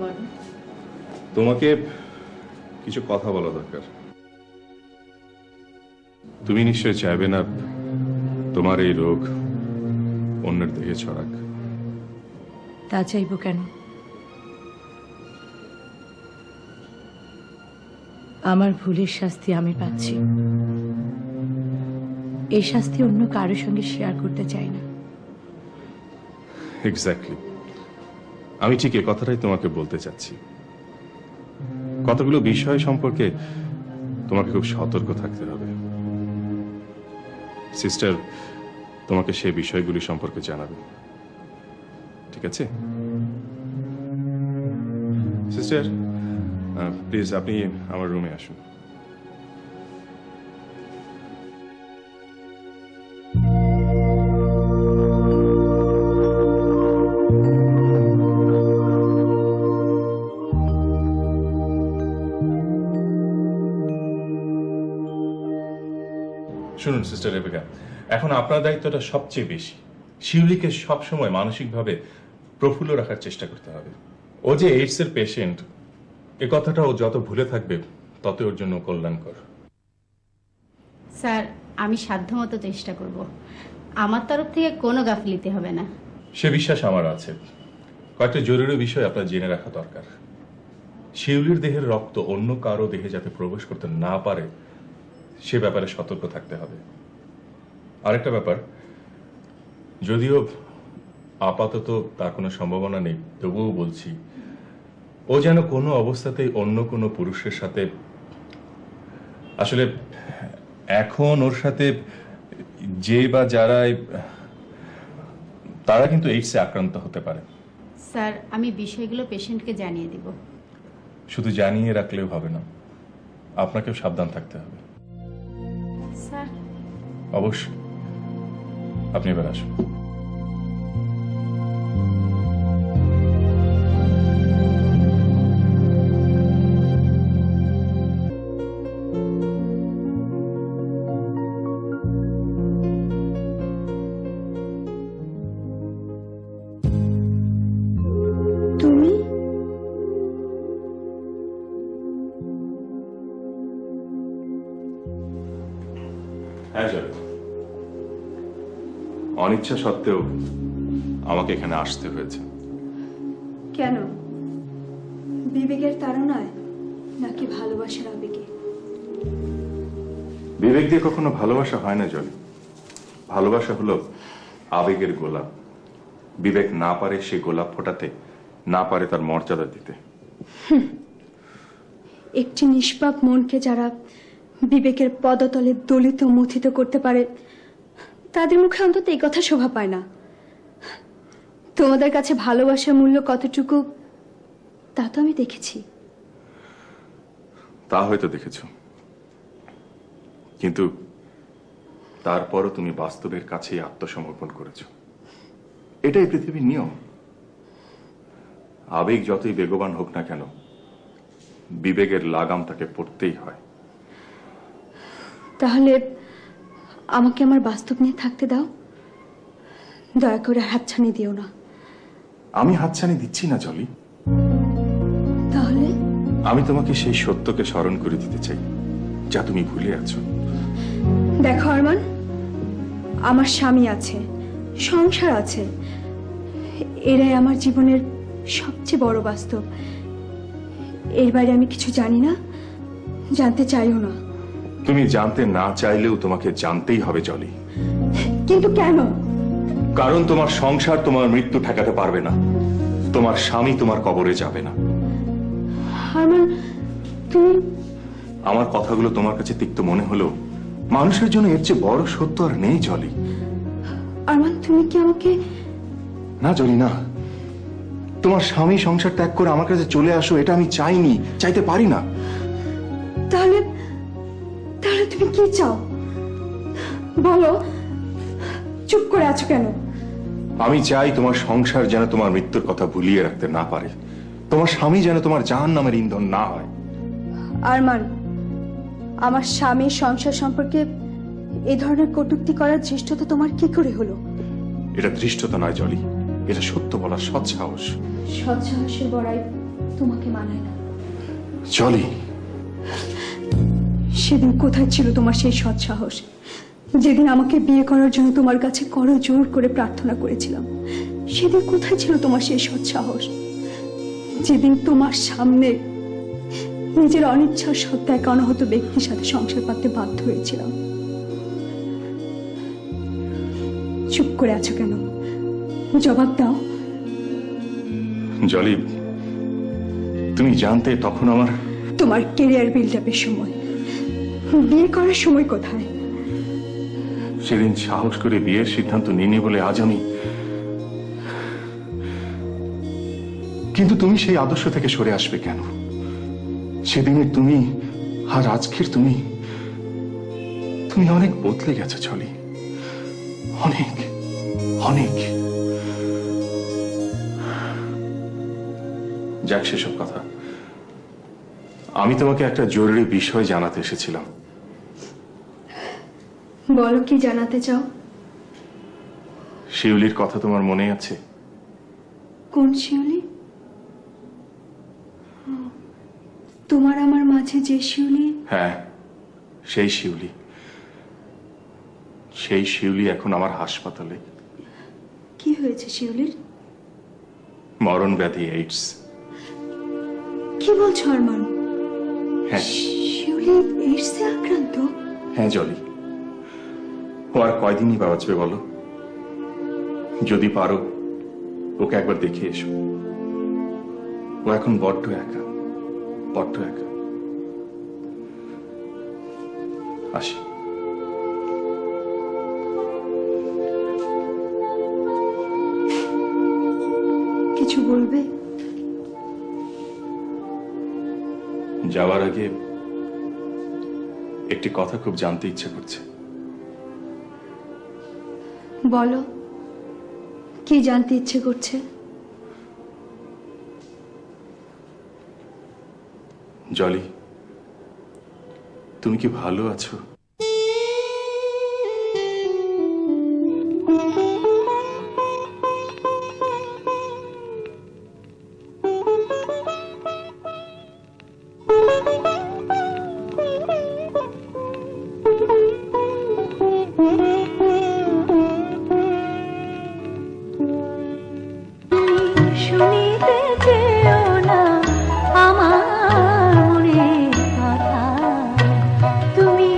বল। তোমাকে কিছু কথা বলা দরকার। তুমি নিশ্চয় চাইবে না তোমার এই রোগ অন্যের দেহে ছড়াক। তা চাইবো কেন? আমার ভুলের শাস্তি আমি পাচ্ছি, এই শাস্তি অন্য কারোর সঙ্গে শেয়ার করতে চাই না। এক্স্যাক্টলি, আমি ঠিক এই কথাটাই তোমাকে বলতে চাচ্ছি। কতগুলো বিষয় সম্পর্কে তোমাকে খুব সতর্ক থাকতে হবে। সিস্টার তোমাকে সেই বিষয়গুলি সম্পর্কে জানাবে, ঠিক আছে? সিস্টার, প্লিজ আপনি আমার রুমে আসুন। শুনুন সিস্টার রেবেকা, এখন আপনার দায়িত্বটা সবচেয়ে বেশি। শিউলিকে সবসময় মানসিকভাবে প্রফুল্ল রাখার চেষ্টা করতে হবে। ও যে এইডস এর পেশেন্ট, এ কথাটা ও যত ভুলে থাকবে তত ওর জন্য কল্যাণকর। স্যার, আমি সাধ্যমতো চেষ্টা করব। আমার তরফ থেকে কোনো গাফিলতি হবে না। সে বিশ্বাস আমার আছে। কয়েকটা জরুরি বিষয় আপনার জেনে রাখা দরকার। শিউলির দেহের রক্ত অন্য কারো দেহে যাতে প্রবেশ করতে না পারে সে ব্যাপারে সতর্ক থাকতে হবে। আরেকটা ব্যাপার, যদিও আপাতত তার কোনো সম্ভাবনা নেই, তবুও বলছি, ও যেন কোনো অবস্থাতেই অন্য কোনো পুরুষের সাথে, আসলে এখন ওর সাথে যে বা যারা, তারা কিন্তু এইডসে আক্রান্ত হতে পারে। স্যার, আমি বিষয়গুলো পেশেন্টকে জানিয়ে দিব। শুধু জানিয়ে রাখলেও হবে না, আপনাকেও সাবধান থাকতে হবে। স্যার, অবশ্যই। আপনি এবার আসুন। তুমি? হ্যাঁ চল, অনিচ্ছা সত্ত্বেও আমাকে এখানে আসতে হয়েছে। কেন? বিবেকের তাড়নায় নাকি ভালোবাসার আবেগে? বিবেক দিয়ে কখনো ভালোবাসা হয় না জলি। ভালোবাসা হলো আবেগের গোলাপ। বিবেক না পারে সে গোলাপ ফোটাতে, না পারে তার মর্যাদা দিতে। একটি নিষ্পাপ মনকে যারা বিবেকের পদতলে দলিত মথিত করতে পারে, তাদের মুখে অন্তত এই কথা শোভা পায় না। তোমাদের কাছে ভালোবাসার মূল্য কতটুকু তা তো আমি দেখেছি। তা হয়তো দেখেছ, কিন্তু তারপরও তুমি বাস্তবের কাছেই আত্মসমর্পণ করেছ। এটাই পৃথিবীর নিয়ম। আবেগ যতই বেগবান হোক না কেন, বিবেকের লাগাম তাকে পড়তেই হয়। তাহলে আমাকে আমার বাস্তব নিয়ে থাকতে দাও, দয়া করে হাতছানি দিও না। আমি হাতছানি দিচ্ছি না জলি। তাহলে আমি তোমাকে সেই সত্যকে স্মরণ করে দিতে চাই যা তুমি ভুলে আছো। দেখো আরমান, আমার স্বামী আছে, সংসার আছে, এরাই আমার জীবনের সবচেয়ে বড় বাস্তব। এর বাইরে আমি কিছু জানি না, জানতে চাইও না। তুমি জানতে না চাইলেও তোমাকে জানতেই হবে জলি। কিন্তু কেন? কারণ তোমার সংসার তোমার মৃত্যু ঠেকাতে পারবে না, তোমার স্বামী তোমার কবরে যাবে না। আরমান, তুমি আমার কথাগুলো তোমার কাছে তিক্ত মনে হলো, মানুষের জন্য এর চেয়ে বড় সত্য আর নেই জলি। আরমান, তুমি কি আমাকে... না জলি না, তোমার স্বামী সংসার ত্যাগ করে আমার কাছে চলে আসো এটা আমি চাইনি, চাইতে পারি না। তাহলে তাহলে তুমি কি চাও বলো? চুপ করে আছো কেন? আমি চাই তোমার সংসার যেন তোমার মৃত্যুর কথা ভুলিয়ে রাখতে না পারে, তোমার স্বামী যেন তোমার জাহান্নামের ইন্ধন না হয়। আরমান, আমার স্বামীর সংসার সম্পর্কে এই ধরনের কটূক্তি করার ধৃষ্টতা তোমার কি করে হলো? এটা ধৃষ্টতা নয় জলি, এটা সত্য বলার সৎ সাহস। সৎ সাহসের বড়াই তোমাকে মানায় না। জলি, সেদিন কোথায় ছিল তোমার সেই সৎ সাহস, যেদিন আমাকে বিয়ে করার জন্য তোমার কাছে করজোড় করে প্রার্থনা করেছিলাম? সেদিন কোথায় ছিল তোমার সেই সৎ সাহস, যেদিন তোমার সামনে নিজের অনিচ্ছা সত্ত্বে এক অনাহত ব্যক্তির সাথে সংসার পাততে বাধ্য হয়েছিলাম? চুপ করে আছো কেন? জবাব দাও। জলি, তুমি জানতে তখন আমার... তোমার ক্যারিয়ার বিল্ড আপের সময়, বিয়ে করার সময় কোথায়? সেদিন সাহস করে বিয়ের সিদ্ধান্ত নিয়ে বলে আজ আমি... কিন্তু তুমি সেই আদর্শ থেকে সরে আসবে কেন? সেদিনের তুমি আর আজকের তুমি, তুমি অনেক বদলে গেছো জলি, অনেক অনেক। যাক সেসব কথা, আমি তোমাকে একটা জরুরি বিষয় জানাতে এসেছিলাম। বলো, কি জানাতে চাও? শিউলির কথা তোমার মনে আছে? কোন শিউলি? তোমার আমার মাঝে যে শিউলি? হ্যাঁ, সেই শিউলি। সেই শিউলি এখন আমার হাসপাতালে। কি হয়েছে শিউলির? মরণ ব্যাধি, এইডস। কি বলছো আরমান? হ্যাঁ। শিউলি এইডসে আক্রান্ত? হ্যাঁ জলি, ও আর কয়দিনই বা বাঁচবে বলো? যদি পারো ওকে একবার দেখে এসো। ও এখন বড্ড একা, বড্ড একা। আসি। কিছু বলবে? যাওয়ার আগে একটি কথা খুব জানতে ইচ্ছে করছে। বলো, কি জানতে ইচ্ছে করছে? জলি, তুমি কি ভালো আছো? তুমি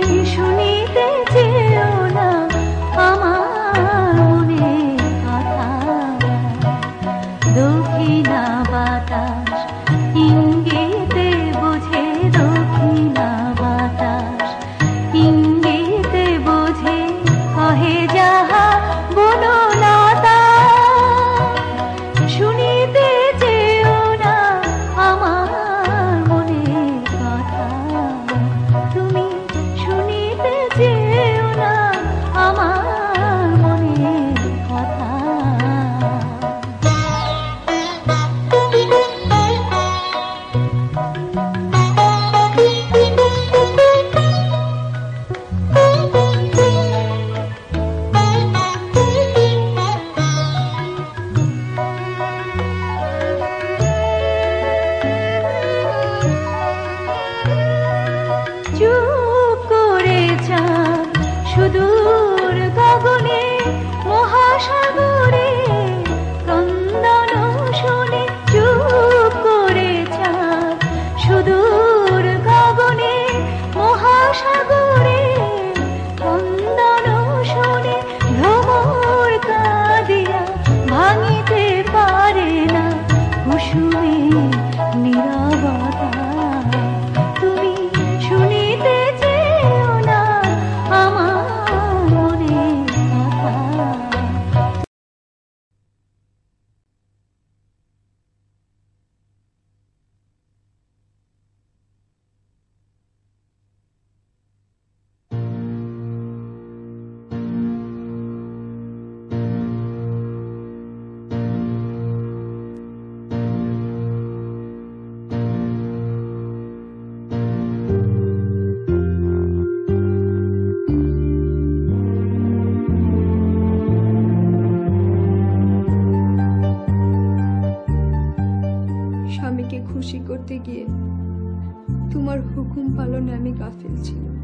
তোমার হুকুম পালনে আমি গাফিল ছিলাম।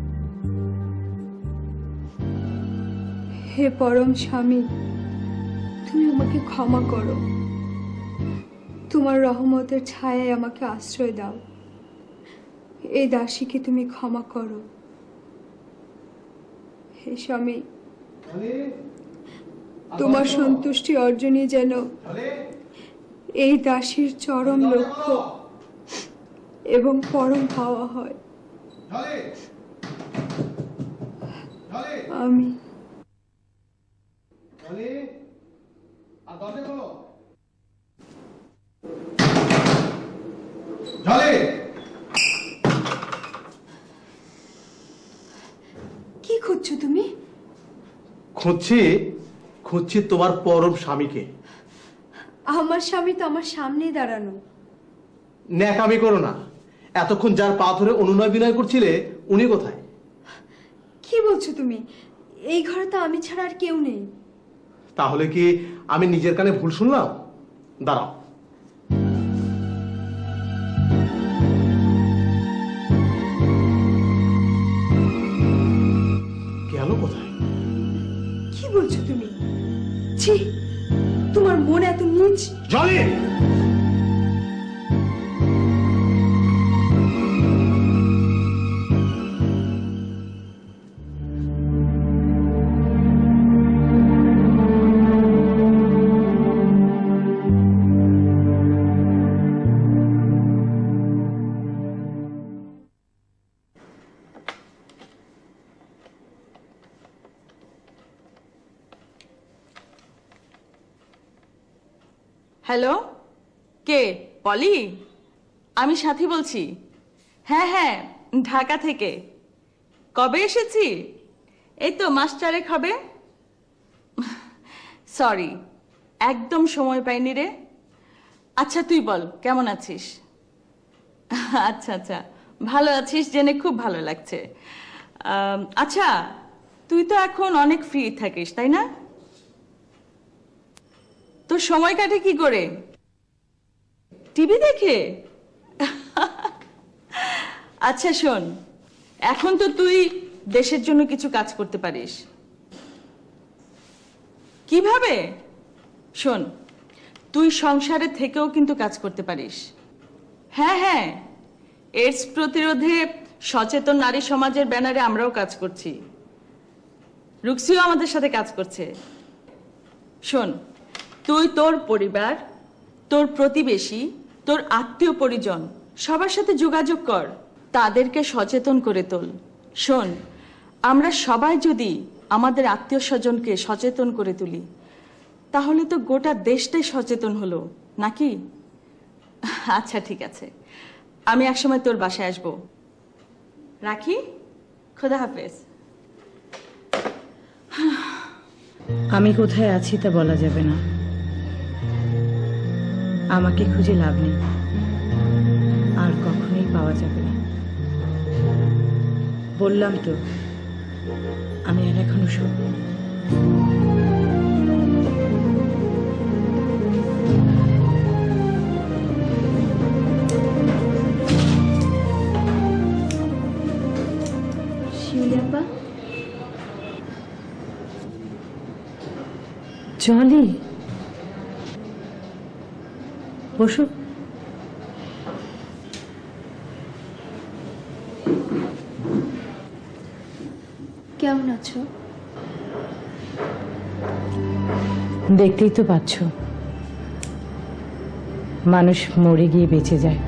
হে পরম স্বামী, তুমি আমাকে ক্ষমা করো। তোমার রহমতের ছায়ায় আমাকে আশ্রয় দাও। এই দাসীকে তুমি ক্ষমা করো। হে স্বামী, তোমার সন্তুষ্টি অর্জনই যেন এই দাসীর চরম লক্ষ্য এবং পরম পাওয়া হয়। আমি কি খুঁজছো তুমি? খুঁজছি তোমার পরম স্বামীকে। আমার স্বামী তো আমার সামনেই দাঁড়ানো। ন্যাকামি করো না। এতক্ষণ যার পা ধরে অনুনয় বিনয় করছিলে উনি কোথায়? কি বলছো তুমি? এই ঘরে তো আমি ছাড়া আর কেউ নেই। তাহলে কি আমি নিজের কানে ভুল শুনলাম? দাঁড়াও। গেল কোথায়? কি বলছো তুমি? ছি, তোমার মন এত নীচ। জলি! হ্যালো, কে? পলি? আমি সাথী বলছি। হ্যাঁ হ্যাঁ, ঢাকা থেকে। কবে এসেছি? এই তো মাস 4 হবে। সরি, একদম সময় পাইনি রে। আচ্ছা তুই বল, কেমন আছিস? আচ্ছা আচ্ছা, ভালো আছিস জেনে খুব ভালো লাগছে। আচ্ছা, তুই তো এখন অনেক ফ্রি থাকিস, তাই না? তোর সময় কাটে কি করে? টিভি দেখে? আচ্ছা শোন, এখন তো তুই দেশের জন্য কিছু কাজ করতে পারিস। কিভাবে? শোন, তুই সংসারে থেকেও কিন্তু কাজ করতে পারিস। হ্যাঁ হ্যাঁ, এইডস প্রতিরোধে সচেতন নারী সমাজের ব্যানারে আমরাও কাজ করছি। রুক্সিও আমাদের সাথে কাজ করছে। শোন, তুই তোর পরিবার, তোর প্রতিবেশী, তোর আত্মীয় পরিজন সবার সাথে যোগাযোগ কর, তাদেরকে সচেতন করে তোল। শোন, আমরা সবাই যদি আমাদের আত্মীয় স্বজনকে সচেতন করে তুলি তাহলে তো গোটা দেশটাই সচেতন হলো, নাকি? আচ্ছা ঠিক আছে, আমি একসময় তোর বাসায় আসবো। রাখি, খোদা হাফেজ। আমি কোথায় আছি তা বলা যাবে না। আমাকে খুঁজে লাভ নেই, আর কখনোই পাওয়া যাবে না। বললাম তো, আমি আর এখনো শুনি। শিউলিয়াপা, জলি, বসো। কেমন আছো? দেখতেই তো পাচ্ছ, মানুষ মরে গিয়ে বেঁচে যায়,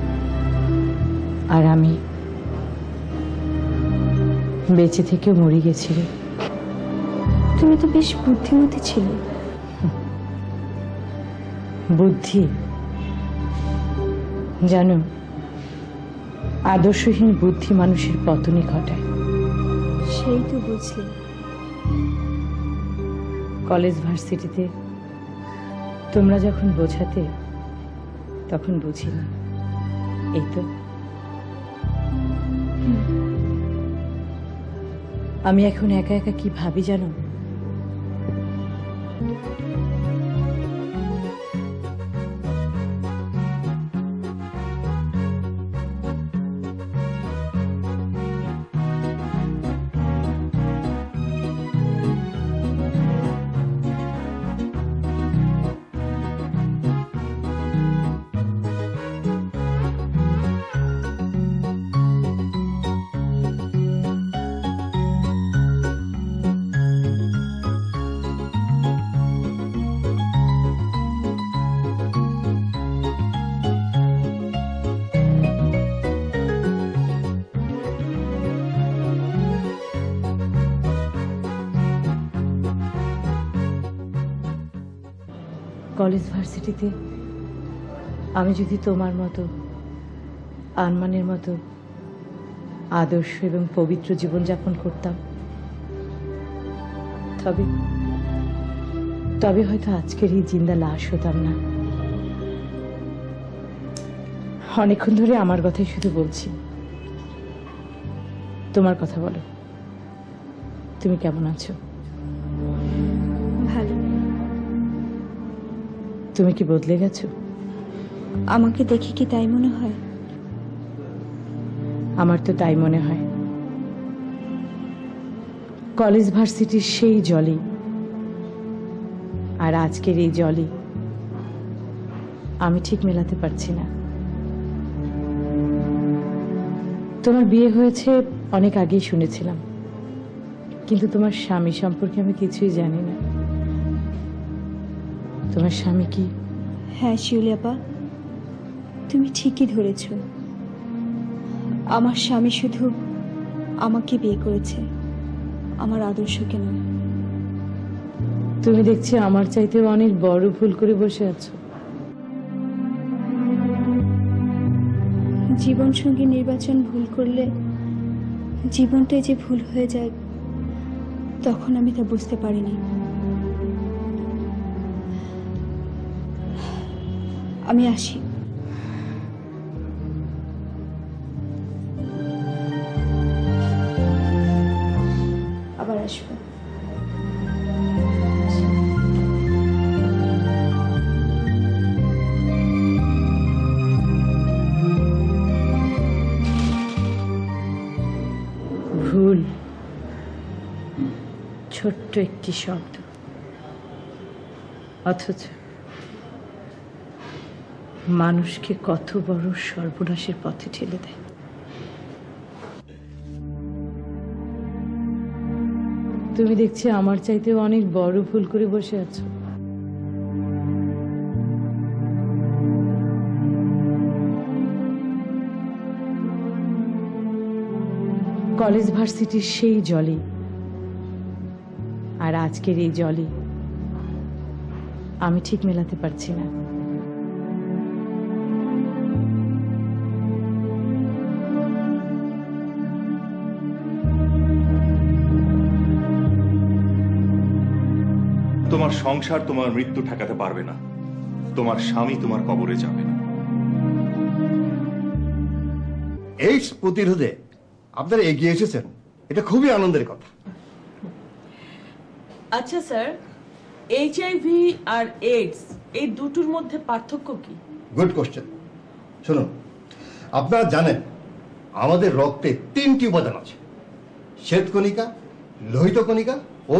আর আমি বেঁচে থেকেও মরে গেছি রে। তুমি তো বেশ বুদ্ধিমতী ছিলে। বুদ্ধি? জানো, আদর্শহীন বুদ্ধি মানুষের পতনই ঘটায়। সেই তো বুঝলি। কলেজ ভার্সিটিতে তোমরা যখন বোঝাতে তখন বুঝিনি, এই তো। আমি এখন একা একা কি ভাবি জানো? কলেজ ভার্সিটিতে আমি যদি তোমার মতো আরমানের মতো আদর্শ এবং পবিত্র জীবনযাপন করতাম, তবে তবে হয়তো আজকের এই জিন্দা লাশ হতাম না। অনেকক্ষণ ধরে আমার কথাই শুধু বলছি, তোমার কথা বলো। তুমি কেমন আছো? ভালো। তুমি কি বদলে গেছো? আমাকে দেখে কি তাই মনে হয়? আমার তো তাই মনে হয়। কলেজ ভার্সিটির সেই জলই আর আজকের এই জলই আমি ঠিক মেলাতে পারছি না। তোমার বিয়ে হয়েছে অনেক আগেই শুনেছিলাম, কিন্তু তোমার স্বামী সম্পর্কে আমি কিছুই জানি না। তোমার স্বামী কি? হ্যাঁ শিউলি আপা, তুমি ঠিকই ধরেছ। আমার স্বামী শুধু আমাকে বিয়ে করেছে, আমার আদর্শকে নয়। তুমি দেখছি আমার চাইতেও অনেক বড় ভুল করে বসে আছো। জীবন সঙ্গী নির্বাচন ভুল করলে জীবনটাই যে ভুল হয়ে যায়, তখন আমি তা বুঝতে পারিনি। আমি আসি। আবার আসবো। ভুল ছোট্ট একটি শব্দ, অথচ মানুষকে কত বড় সর্বনাশের পথে ঠেলে দেয়। তুমি দেখছি আমার চাইতেও অনেক বড় ভুল করে বসে আছো। কলেজ ভার্সিটির সেই জলই আর আজকের এই জলই আমি ঠিক মেলাতে পারছি না। তোমার সংসার তোমার মৃত্যু ঠেকাতে পারবে না, তোমার স্বামী তোমার কবরে যাবে না। এইডস প্রতিরোধে আপনারা এগিয়ে এসেছেন, এটা খুবই আনন্দের কথা। আচ্ছা স্যার, এইচআইভি আর এইডস এই দুটোর মধ্যে পার্থক্য কি? Good question. শুনুন, আপনারা জানেন আমাদের রক্তে 3টি উপাদান আছে: শ্বেতকণিকা, লোহিত কণিকা ও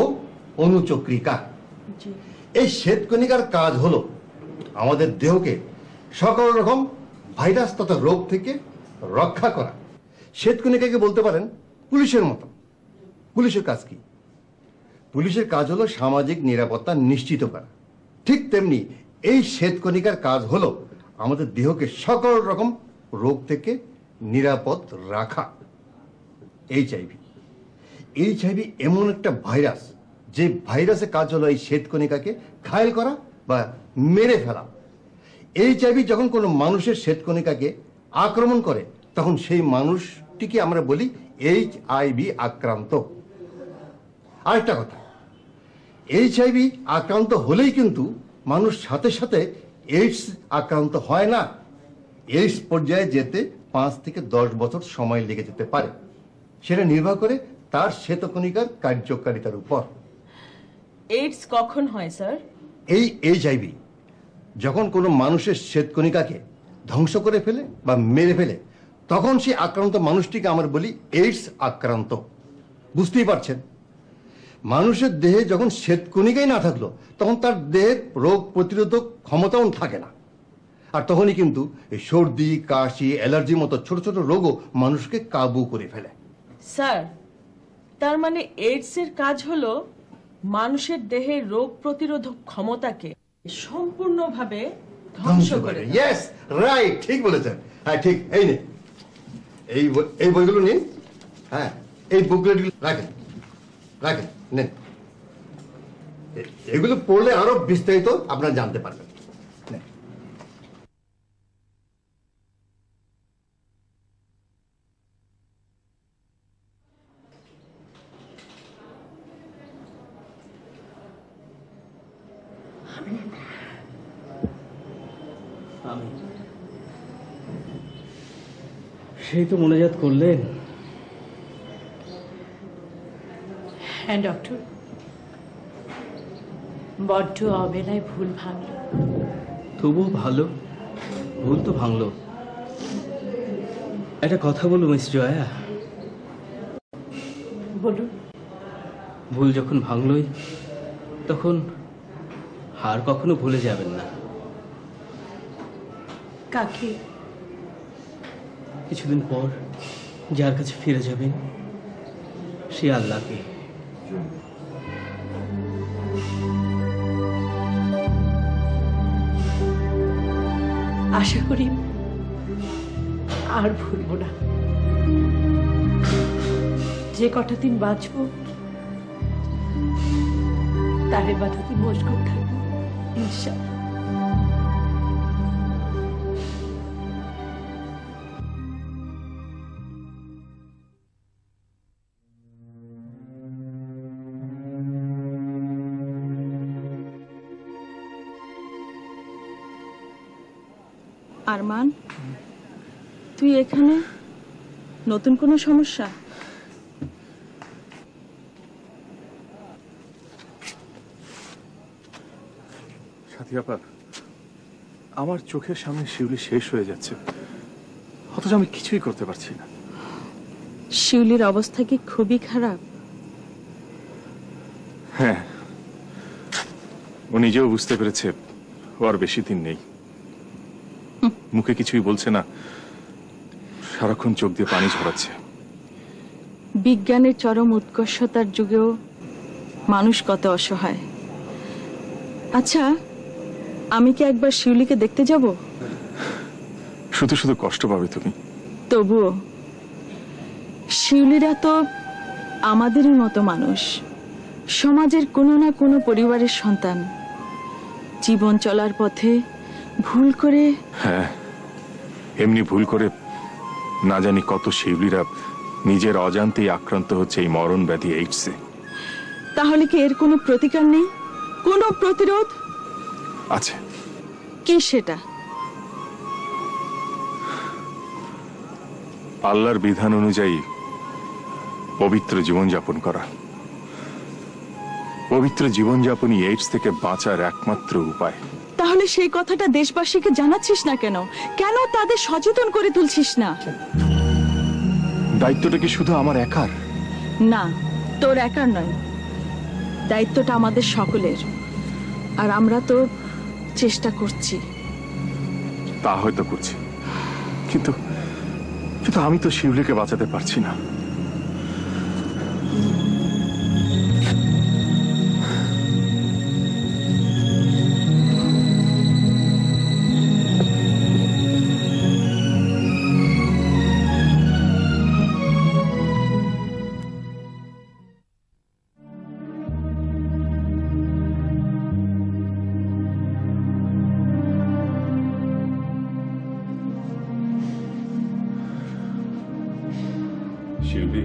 অনুচক্রিকা। এই শ্বেতকণিকার কাজ হলো আমাদের দেহকে সকল রকম ভাইরাস তথা রোগ থেকে রক্ষা করা। শ্বেতকণিকাকে বলতে পারেন পুলিশের মতো। পুলিশের কাজ কি? পুলিশের কাজ হলো সামাজিক নিরাপত্তা নিশ্চিত করা। ঠিক তেমনি এই শ্বেতকণিকার কাজ হলো আমাদের দেহকে সকল রকম রোগ থেকে নিরাপদ রাখা। এইচআইভি এমন একটা ভাইরাস, যে ভাইরাসের কাজ হলো এই শ্বেতকণিকাকে ঘায়েল করা বা মেরে ফেলা। এইচআইভি যখন কোনো মানুষের শ্বেতকণিকাকে আক্রমণ করে, তখন সেই মানুষটিকে আমরা বলি এইচআইভি আক্রান্ত। আরেকটা কথা, এইচআইভি আক্রান্ত হলেই কিন্তু মানুষ সাথে সাথে এইডস আক্রান্ত হয় না। এইডস পর্যায়ে যেতে 5 থেকে 10 বছর সময় লেগে যেতে পারে। সেটা নির্ভর করে তার শ্বেতকণিকার কার্যকারিতার উপর। এইডস কখন হয় স্যার? এই এইচআইভি যখন কোনো মানুষের শ্বেতকণিকাকে ধ্বংস করে ফেলে বা মেরে ফেলে, তখন সেই আক্রান্ত মানুষটিকে আমরা বলি এইডস আক্রান্ত। বুঝতেই পারছেন, মানুষের দেহে যখন শ্বেতকণিকাই না থাকলো, তখন তার দেহের রোগ প্রতিরোধক ক্ষমতাও থাকে না। আর তখনই কিন্তু এই সর্দি, কাশি, অ্যালার্জির মতো ছোট ছোট রোগও মানুষকে কাবু করে ফেলে। স্যার, তার মানে এইডস এর কাজ হলো মানুষের দেহের রোগ প্রতিরোধক ক্ষমতাকে সম্পূর্ণভাবে ধ্বংস করে। ইয়েস, রাইট, ঠিক বলেছেন। হ্যাঁ ঠিক, এই নিন, এই বইগুলো নিন। হ্যাঁ, এই বুকলেট রাখেন রাখেন, নেন। এগুলো পড়লে আরো বিস্তারিত আপনারা জানতে পারবেন। আমি সেই তো মনোজাত করলেন। হ্যাঁ ডক্টর, বড্ড অবেলায় ভুল ভাঙল। তবুও ভালো, ভুল তো ভাঙলো। একটা কথা বলবো মিস জয়া? বলুন। ভুল যখন ভাঙলই তখন হার কখনো ভুলে যাবেন না। কাকে? কিছুদিন পর যার কাছে ফিরে যাবেন সে আল্লাহকে। আশা করি আর ভুলব না। যে কটা দিন বাঁচব তার ইবাদতে মশগুল থাকবো ইনশাআল্লাহ। আরমান, তুই এখানে? নতুন কোনো সমস্যা? সাথী আপা, আমার চোখের সামনে শিউলি শেষ হয়ে যাচ্ছে, অথচ আমি কিছুই করতে পারছি না। শিউলির অবস্থা কি খুবই খারাপ? হ্যাঁ, ও নিজেও বুঝতে পেরেছে ও আর বেশি দিন নেই। মুখে কিছুই বলছে না, সারাক্ষণ চোখ দিয়ে পানি ঝরাচ্ছে। বিজ্ঞানের চরম উৎকর্ষতার যুগেও মানুষ কত অসহায়। আচ্ছা, আমি কি একবার শিউলিকে দেখতে যাব? শুধু শুধু কষ্ট পাবে তুমি। তবুও শিউলিরা তো আমাদেরই মতো মানুষ, সমাজের কোনো না কোনো পরিবারের সন্তান। জীবন চলার পথে ভুল করে, হ্যাঁ, এমনি ভুল করে না জানি কত শিউলিরা নিজের অজান্তেই আক্রান্ত হচ্ছে এই মরণ ব্যাধি এইডসে। তাহলে কি এর কোনো প্রতিকার নেই, কোনো প্রতিরোধ? আছে। কি সেটা? আল্লাহর বিধান অনুযায়ী পবিত্র জীবনযাপন করা। পবিত্র জীবনযাপনই এইডস থেকে বাঁচার একমাত্র উপায়। তাহলে সেই কথাটা দেশবাসীকে জানাচ্ছিস না কেন? কেন তাদের সচেতন করে তুলছিস না? দায়িত্বটা কি শুধু আমার একার? না, তোর একার নয়, দায়িত্বটা আমাদের সকলের। আর আমরা তো চেষ্টা করছি। তা হয়তো করছি, কিন্তু কিন্তু আমি তো শিউলিকে বাঁচাতে পারছি না। শিউলি,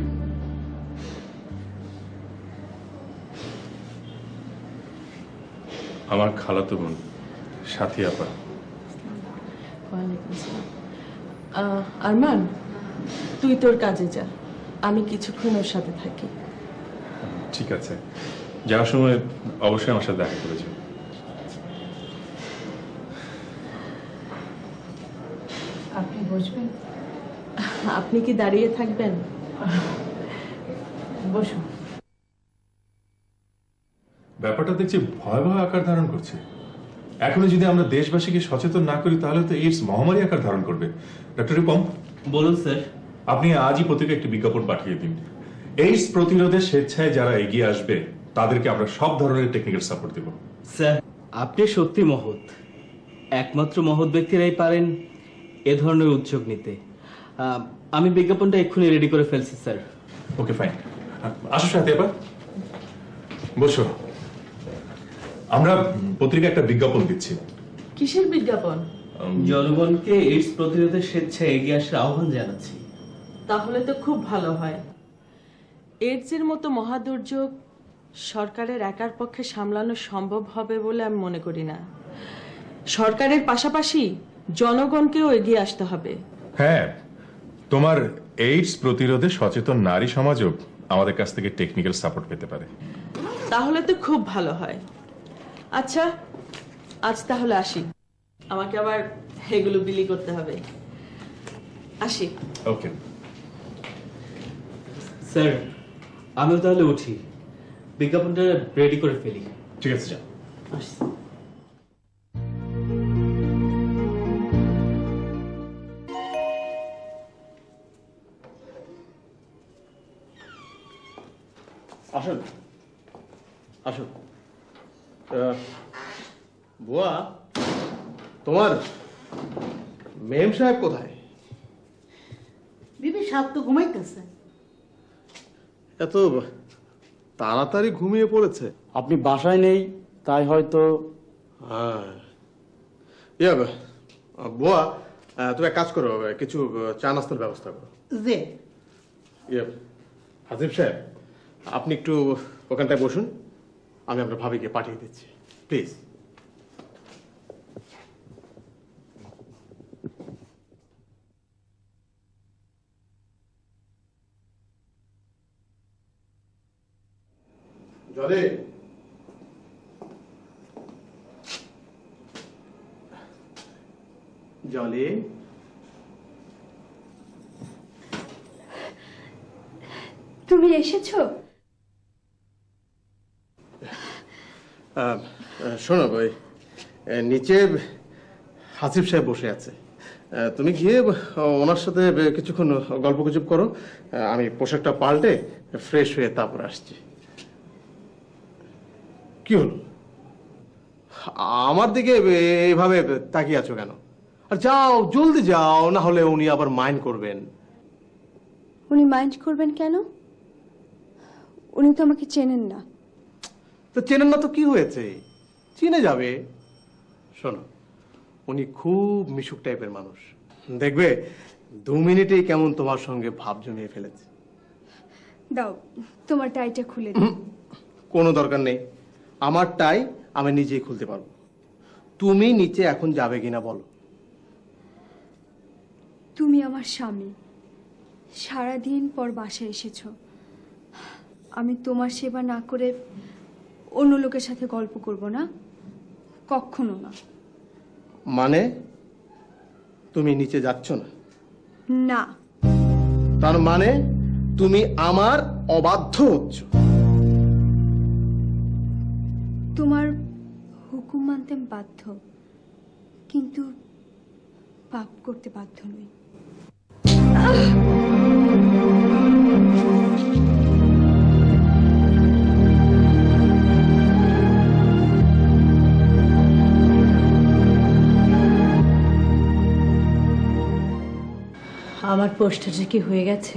আমার খালাতো বোন সাথী আপা। আরমান, তুই তোর কাজে যা, আমি কিছুক্ষণ ওর সাথে থাকি। ঠিক আছে, যাওয়ার সময় অবশ্যই আমার সাথে দেখা করেছো। আপনি বসবেন? আপনি কি দাঁড়িয়ে থাকবেন? বসুন। ব্যাপারটা দেখছি ভয়াবহ আকার ধারণ করছে। এখনো যদি আমরা দেশবাসীকে সচেতন না করি তাহলে তো এইডস মহামারী আকার ধারণ করবে। ডক্টর রিপন, বলুন স্যার। আপনি আজই পত্রিকায় একটি বিজ্ঞাপন পাঠিয়ে দিন। এইডস প্রতিরোধে স্বেচ্ছায় যারা এগিয়ে আসবে তাদেরকে আমরা সব ধরনের টেকনিক্যাল সাপোর্ট দেব। স্যার, আপনি সত্যি মহৎ। একমাত্র মহৎ ব্যক্তিরাই পারেন এ ধরনের উদ্যোগ নিতে। আমি বিজ্ঞাপনটা এক্ষুনি রেডি করে ফেলছি স্যার। ওকে, ফাইন। আসো সাথে এবার বসো। আমরা পত্রিকায় একটা বিজ্ঞাপন দিচ্ছি। কিসের বিজ্ঞাপন? জনগণকে এইডস প্রতিরোধে স্বেচ্ছায় এগিয়ে আসার আহ্বান জানাচ্ছি। তাহলে তো খুব ভালো হয়। এইডসের মতো মহাদুর্যোগ সরকারের একার পক্ষে সামলানো সম্ভব হবে বলে আমি মনে করি না। সরকারের পাশাপাশি জনগণকেও এগিয়ে আসতে হবে। হ্যাঁ, তোমার এইডস প্রতিরোধে সচেতন নারী সমাজও আমাদের কাছ থেকে টেকনিক্যাল সাপোর্ট পেতে পারে। তাহলে তো খুব ভালো হয়। আচ্ছা, আজ তাহলে আসি, আমাকে আবার এগুলো বিলি করতে হবে। আসি। ওকে স্যার, আমিও তাহলে উঠি, বিজ্ঞাপনটা রেডি করে ফেলি। ঠিক আছে, যা। আসছি। আসুন আসুন। বুয়া, তোমার মেম সাহেব কোথায়? বিবি সাপ তো ঘুমাইতেছে। এত তাড়াতাড়ি ঘুমিয়ে পড়েছে? আপনি বাসায় নেই তাই হয়তো। হ্যাঁ, বুয়া, তুমি এক কাজ করো, কিছু চা নাস্তার ব্যবস্থা করো। যে হাজিব সাহেব, আপনি একটু ওখানটায় বসুন, আমি আপনার ভাবিকে পাঠিয়ে দিচ্ছি, প্লিজ। জলে জলে তুমি এসেছো? শোনো ভাই, নিচে হাসিব সাহেব বসে আছে, তুমি গিয়ে ওনার সাথে কিছুক্ষণ গল্প গুজব করো, আমি পোশাকটা পাল্টে ফ্রেশ হয়ে তারপর আসছি। কি হলো, আমার দিকে এইভাবে তাকিয়ে আছো কেন? আর যাও, জলদি যাও, না হলে উনি আবার মাইন্ড করবেন। উনি মাইন্ড করবেন কেন? উনি তো আমাকে চেনেন না। তো চেনেন না তো কি হয়েছে, চিনে যাবে। শোনো, উনি খুব মিশুক টাইপের মানুষ, দেখবে 2 মিনিটেই কেমন তোমার সঙ্গে ভাব জমিয়ে ফেলেছে। দাও তোমার টাইটা খুলে দাও। কোনো দরকার নেই, আমার টাই আমি নিজেই খুলতে পারবো। তুমি নিচে এখন যাবে কিনা বলো। তুমি আমার স্বামী, সারাদিন পর বাসায় এসেছো, আমি তোমার সেবা না করে অন্য লোকের সাথে গল্প করব না, কখনো না। মানে তুমি নিচে যাচ্ছ না? না। তার মানে তুমি আমার অবাধ্য হচ্ছ। তোমার হুকুম মানতে বাধ্য, কিন্তু পাপ করতে বাধ্য নই। আমার পোস্টারটা কি হয়ে গেছে?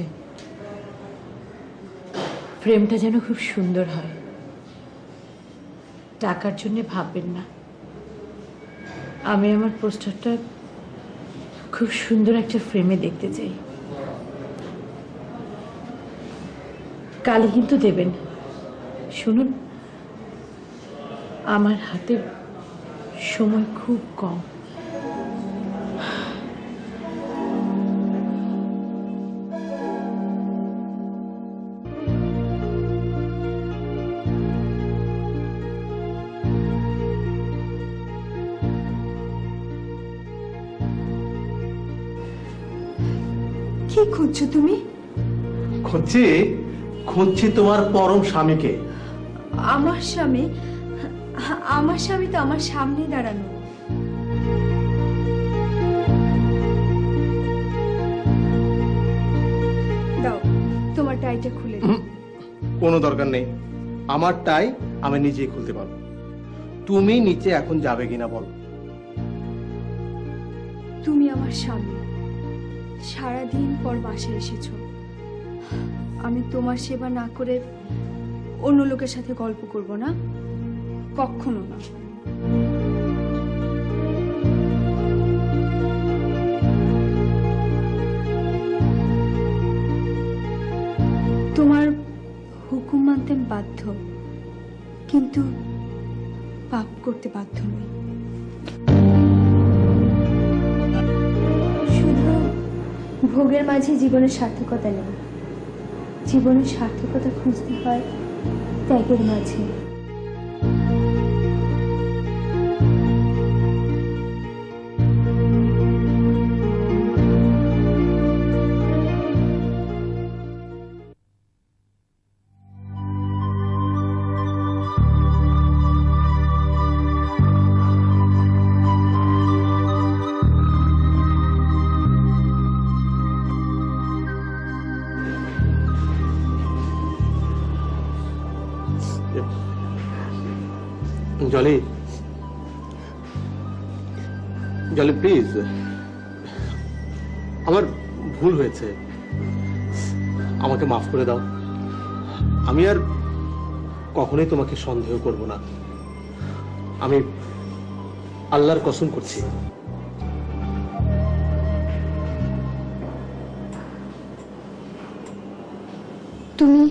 ফ্রেমটা যেন খুব সুন্দর হয়। টাকার জন্য ভাববেন না, আমি আমার পোস্টারটা খুব সুন্দর একটা ফ্রেমে দেখতে চাই। কালই কিন্তু দেবেন। শুনুন, আমার হাতে সময় খুব কম। কি খুঁজছো তুমি? খুঁজছি তোমার পরম স্বামীকে। আমার স্বামী? আমার স্বামী তো আমার সামনে দাঁড়ানো। দাও তোমার টাইটা খুলে দাও। কোনো দরকার নেই, আমার টাই আমি নিজেই খুলতে পারবো। তুমি নিচে এখন যাবে কিনা বলো। তুমি আমার স্বামী, সারাদিন পর বাসায় এসেছো, আমি তোমার সেবা না করে অন্য লোকের সাথে গল্প করব না, কখনো না। তোমার হুকুম মানতে বাধ্য, কিন্তু পাপ করতে বাধ্য নই। ভোগের মাঝে জীবনের সার্থকতা নেই, জীবনের সার্থকতা খুঁজতে হয় ত্যাগের মাঝে। জলি, জলি প্লিজ, আমার ভুল হয়েছে, আমাকে মাফ করে দাও। আমি আর কখনোই তোমাকে সন্দেহ করব না, আমি আল্লাহর কসম করছি। তুমি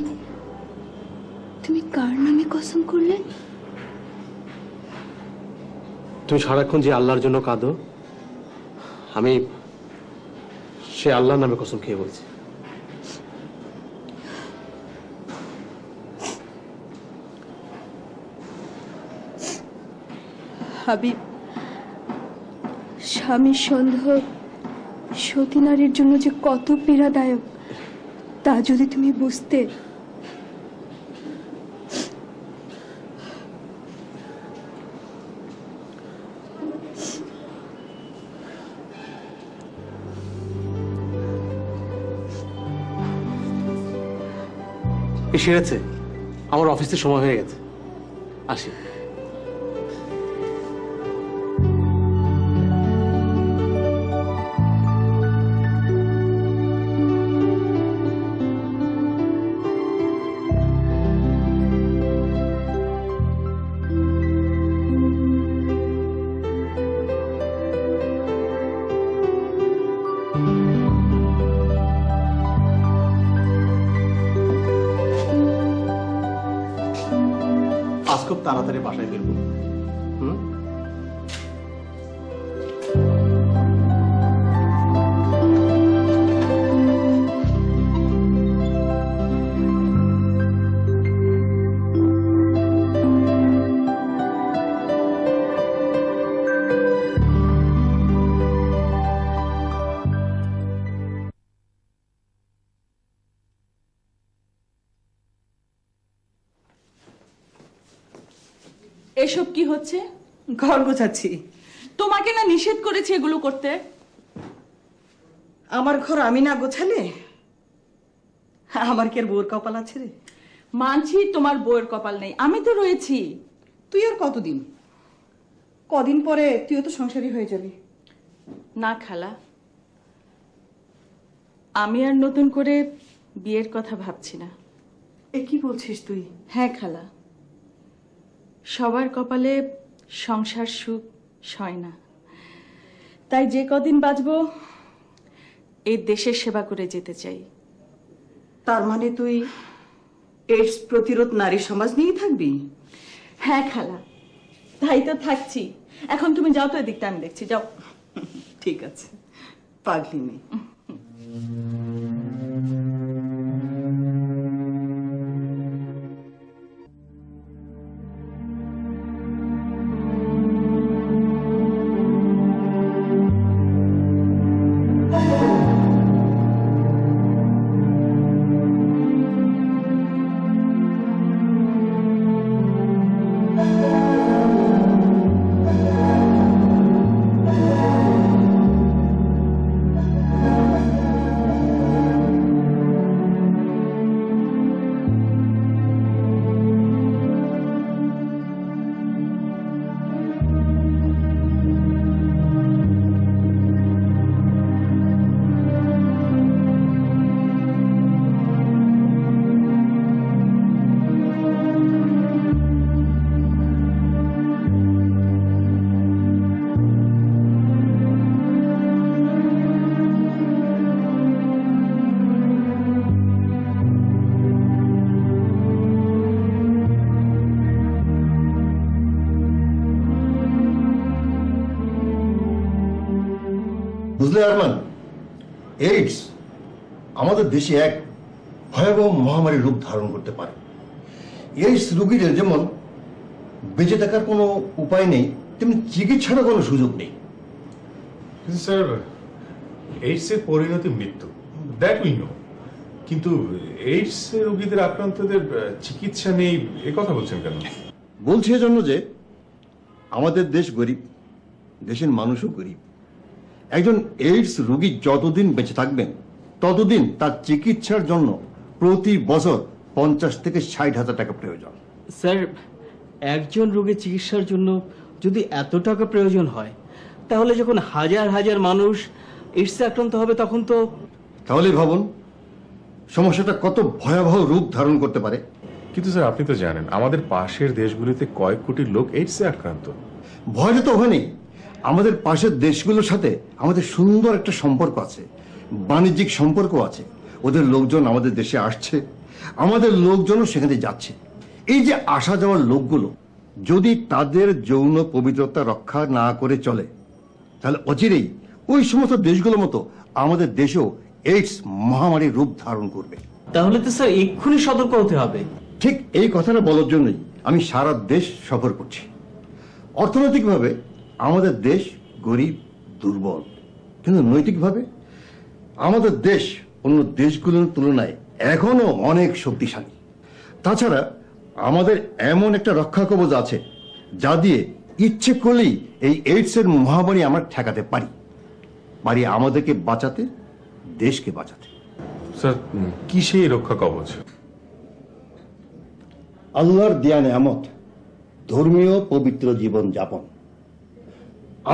তুমি কার নামে কসম করলে? তুমি সারাক্ষণ যে আল্লাহর জন্য কাঁদো, আমি সে আল্লাহর নামে কসম খেয়ে বলছি। হাবিব, স্বামীর সন্দেহ সতী নারীর জন্য যে কত পীড়াদায়ক তা যদি তুমি বুঝতে। সেরেছে, আমার অফিসের সময় হয়ে গেছে, আসি। আজ খুব তাড়াতাড়ি বাসায় ফিরবো। এসব কি হচ্ছে? ঘর গোছাচ্ছি। তোমাকে না নিষেধ করেছি এগুলো করতে? আমার ঘর আমি না গোছালে আমার কি আর বউর কপাল আছে রে? মানছি তোমার বউয়ের কপাল নেই, আমি তো রয়েছি। তুই আর কতদিন? কদিন পরে তুইও তো সংসারী হয়ে যাবি। না খালা, আমি আর নতুন করে বিয়ের কথা ভাবছি না। এ কি বলছিস তুই? হ্যাঁ খালা, সবার কপালে সংসার সুখ সয় না, তাই যে কদিন বাঁচবো এই দেশের সেবা করে যেতে চাই। তার মানে তুই এইডস প্রতিরোধ নারী সমাজ নিয়েই থাকবি? হ্যাঁ খালা, তাই তো থাকছি। এখন তুমি যাও তো, এদিকটা আমি দেখছি, যাও। ঠিক আছে, পাগলি মেয়ে। বুঝলে আরমান, এইডস আমাদের দেশে এক ভয়াবহ মহামারী রূপ ধারণ করতে পারে। এইডস রোগীদের যেমন বেঁচে থাকার কোনো উপায় নেই, তেমনি চিকিৎসারও কোনো সুযোগ নেই। কিন্তু স্যার, এইডস এর পরিণতি মৃত্যু, দ্যাট উই নো, কিন্তু এইডস রোগীদের আক্রান্তদের চিকিৎসা নেই এ কথা বলছেন কেন? বলছি এজন্য যে আমাদের দেশ গরিব, দেশের মানুষও গরিব। একজন এইডস রোগী যতদিন বেঁচে থাকবেন ততদিন তার চিকিৎসার জন্য প্রতি বছর 50 থেকে 60,000 টাকা প্রয়োজন। স্যার, একজন রোগীর চিকিৎসার জন্য যদি এত টাকা প্রয়োজন হয়, তাহলে যখন হাজার হাজার মানুষ এইডসে আক্রান্ত হবে তখন তো... তাহলে ভাবুন সমস্যাটা কত ভয়াবহ রূপ ধারণ করতে পারে। কিন্তু স্যার, আপনি তো জানেন আমাদের পাশের দেশগুলিতে কয়েক কোটি লোক এইডসে আক্রান্ত। ভয়টা তো ওখানেই। আমাদের পাশের দেশগুলোর সাথে আমাদের সুন্দর একটা সম্পর্ক আছে, বাণিজ্যিক সম্পর্ক আছে। ওদের লোকজন আমাদের দেশে আসছে, আমাদের লোকজনও সেখানে যাচ্ছে। এই যে আসা যাওয়ার লোকগুলো যদি তাদের যৌন পবিত্রতা রক্ষা না করে চলে, তাহলে অচিরেই ওই সমস্ত দেশগুলোর মতো আমাদের দেশেও এইডস মহামারীর রূপ ধারণ করবে। তাহলে তো স্যার এক্ষুনি সতর্ক হতে হবে। ঠিক এই কথাটা বলার জন্যই আমি সারা দেশ সফর করছি। অর্থনৈতিকভাবে আমাদের দেশ গরিব, দুর্বল, কিন্তু নৈতিকভাবে আমাদের দেশ অন্য দেশগুলোর তুলনায় এখনো অনেক শক্তিশালী। তাছাড়া আমাদের এমন একটা রক্ষা কবচ আছে যা দিয়ে ইচ্ছে করলেই এই এইডসের মহামারী আমরা ঠেকাতে পারি। পারি আমাদেরকে বাঁচাতে, দেশকে বাঁচাতে। স্যার, কি সেই রক্ষা কবচ? আল্লাহর দেয়া নেয়ামত, ধর্মীয় পবিত্র জীবন যাপন।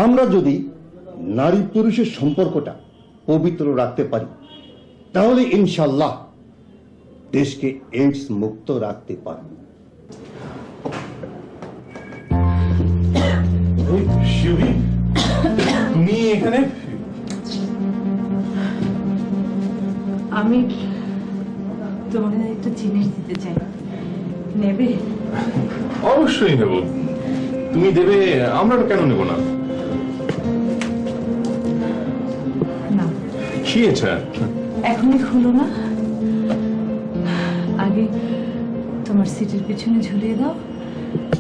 আমরা যদি নারী পুরুষের সম্পর্কটা পবিত্র রাখতে পারি, তাহলে ইনশাল্লাহ দেশকে এইডস মুক্ত রাখতে পারব। তুমি এখানে? আমি তোমাকে একটা জিনিস দিতে চাই, নেবে? অবশ্যই নেব। তুমি দেবে, আমরা কেন নেব না? না, কি এটা? এখনই খুলো না, আগে তোমার সিটের পিছনে ঝুলিয়ে দাও,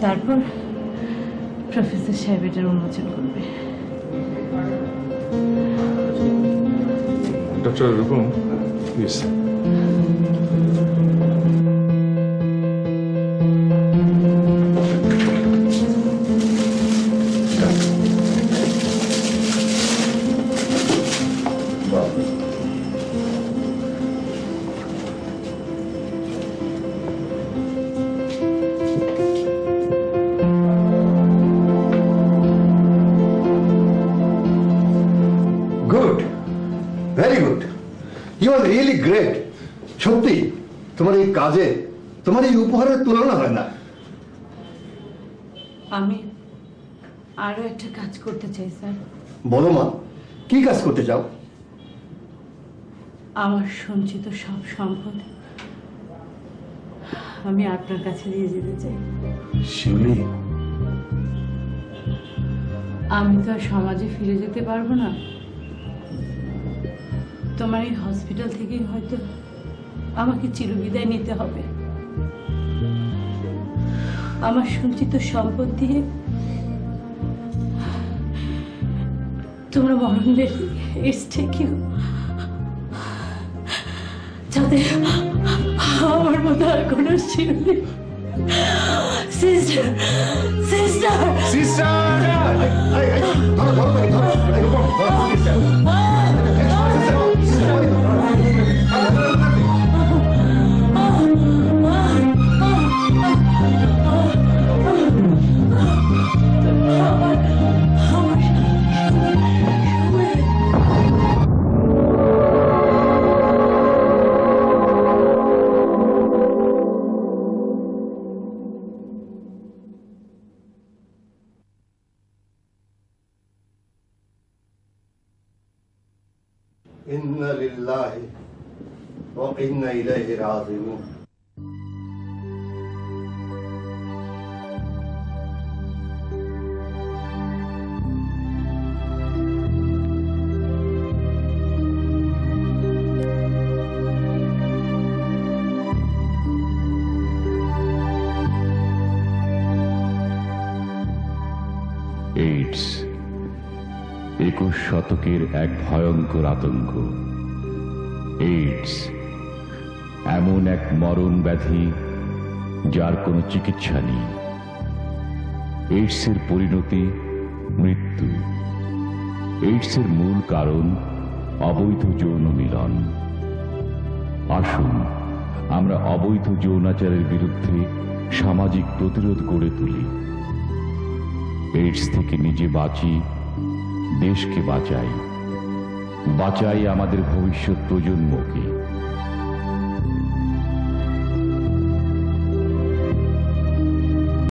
তারপর প্রফেসর সাহেব এটার উন্মোচন করবে। Doctor Rupam, please. Good, very good, you are really great. সত্যি তোমার এই কাজে, তোমার এই উপহারের তুলনা হয় না। আমি আরো একটা কাজ করতে চাই স্যার। বলো মা, কি কাজ করতে চাও? আমার সঞ্চিত সব সম্পদ আমি আপনার কাছে দিয়ে যেতে চাই। শিউলি, আমি তো আর সমাজে ফিরে যেতে পারবো না। তোমার এই হসপিটাল থেকেই হয়তো আমাকে চিরবিদায় নিতে হবে। আমার সঞ্চিত সম্পদ দিয়ে তোমরা মরণদের এস থেকেও যাতে আমার মতো আর কোনো শিউলি সিস্টার সিস্টার ইন্না লিল্লাহি ওয়া ইন্না ইলাইহি রাজিউন। এইডস 21 শতকের এক ভয়ঙ্কর আতঙ্ক। এইডস এমন এক মরণ ব্যাধি যার কোনো চিকিৎসা নেই। এইডসের পরিণতি মৃত্যু। এইডসের মূল কারণ অবৈধ যৌন মিলন। আসুন আমরা অবৈধ যৌনাচারের বিরুদ্ধে সামাজিক প্রতিরোধ গড়ে তুলি। এইডস থেকে নিজে বাঁচি, দেশকে বাঁচাই, বাঁচাই আমাদের ভবিষ্যৎ প্রজন্মকে।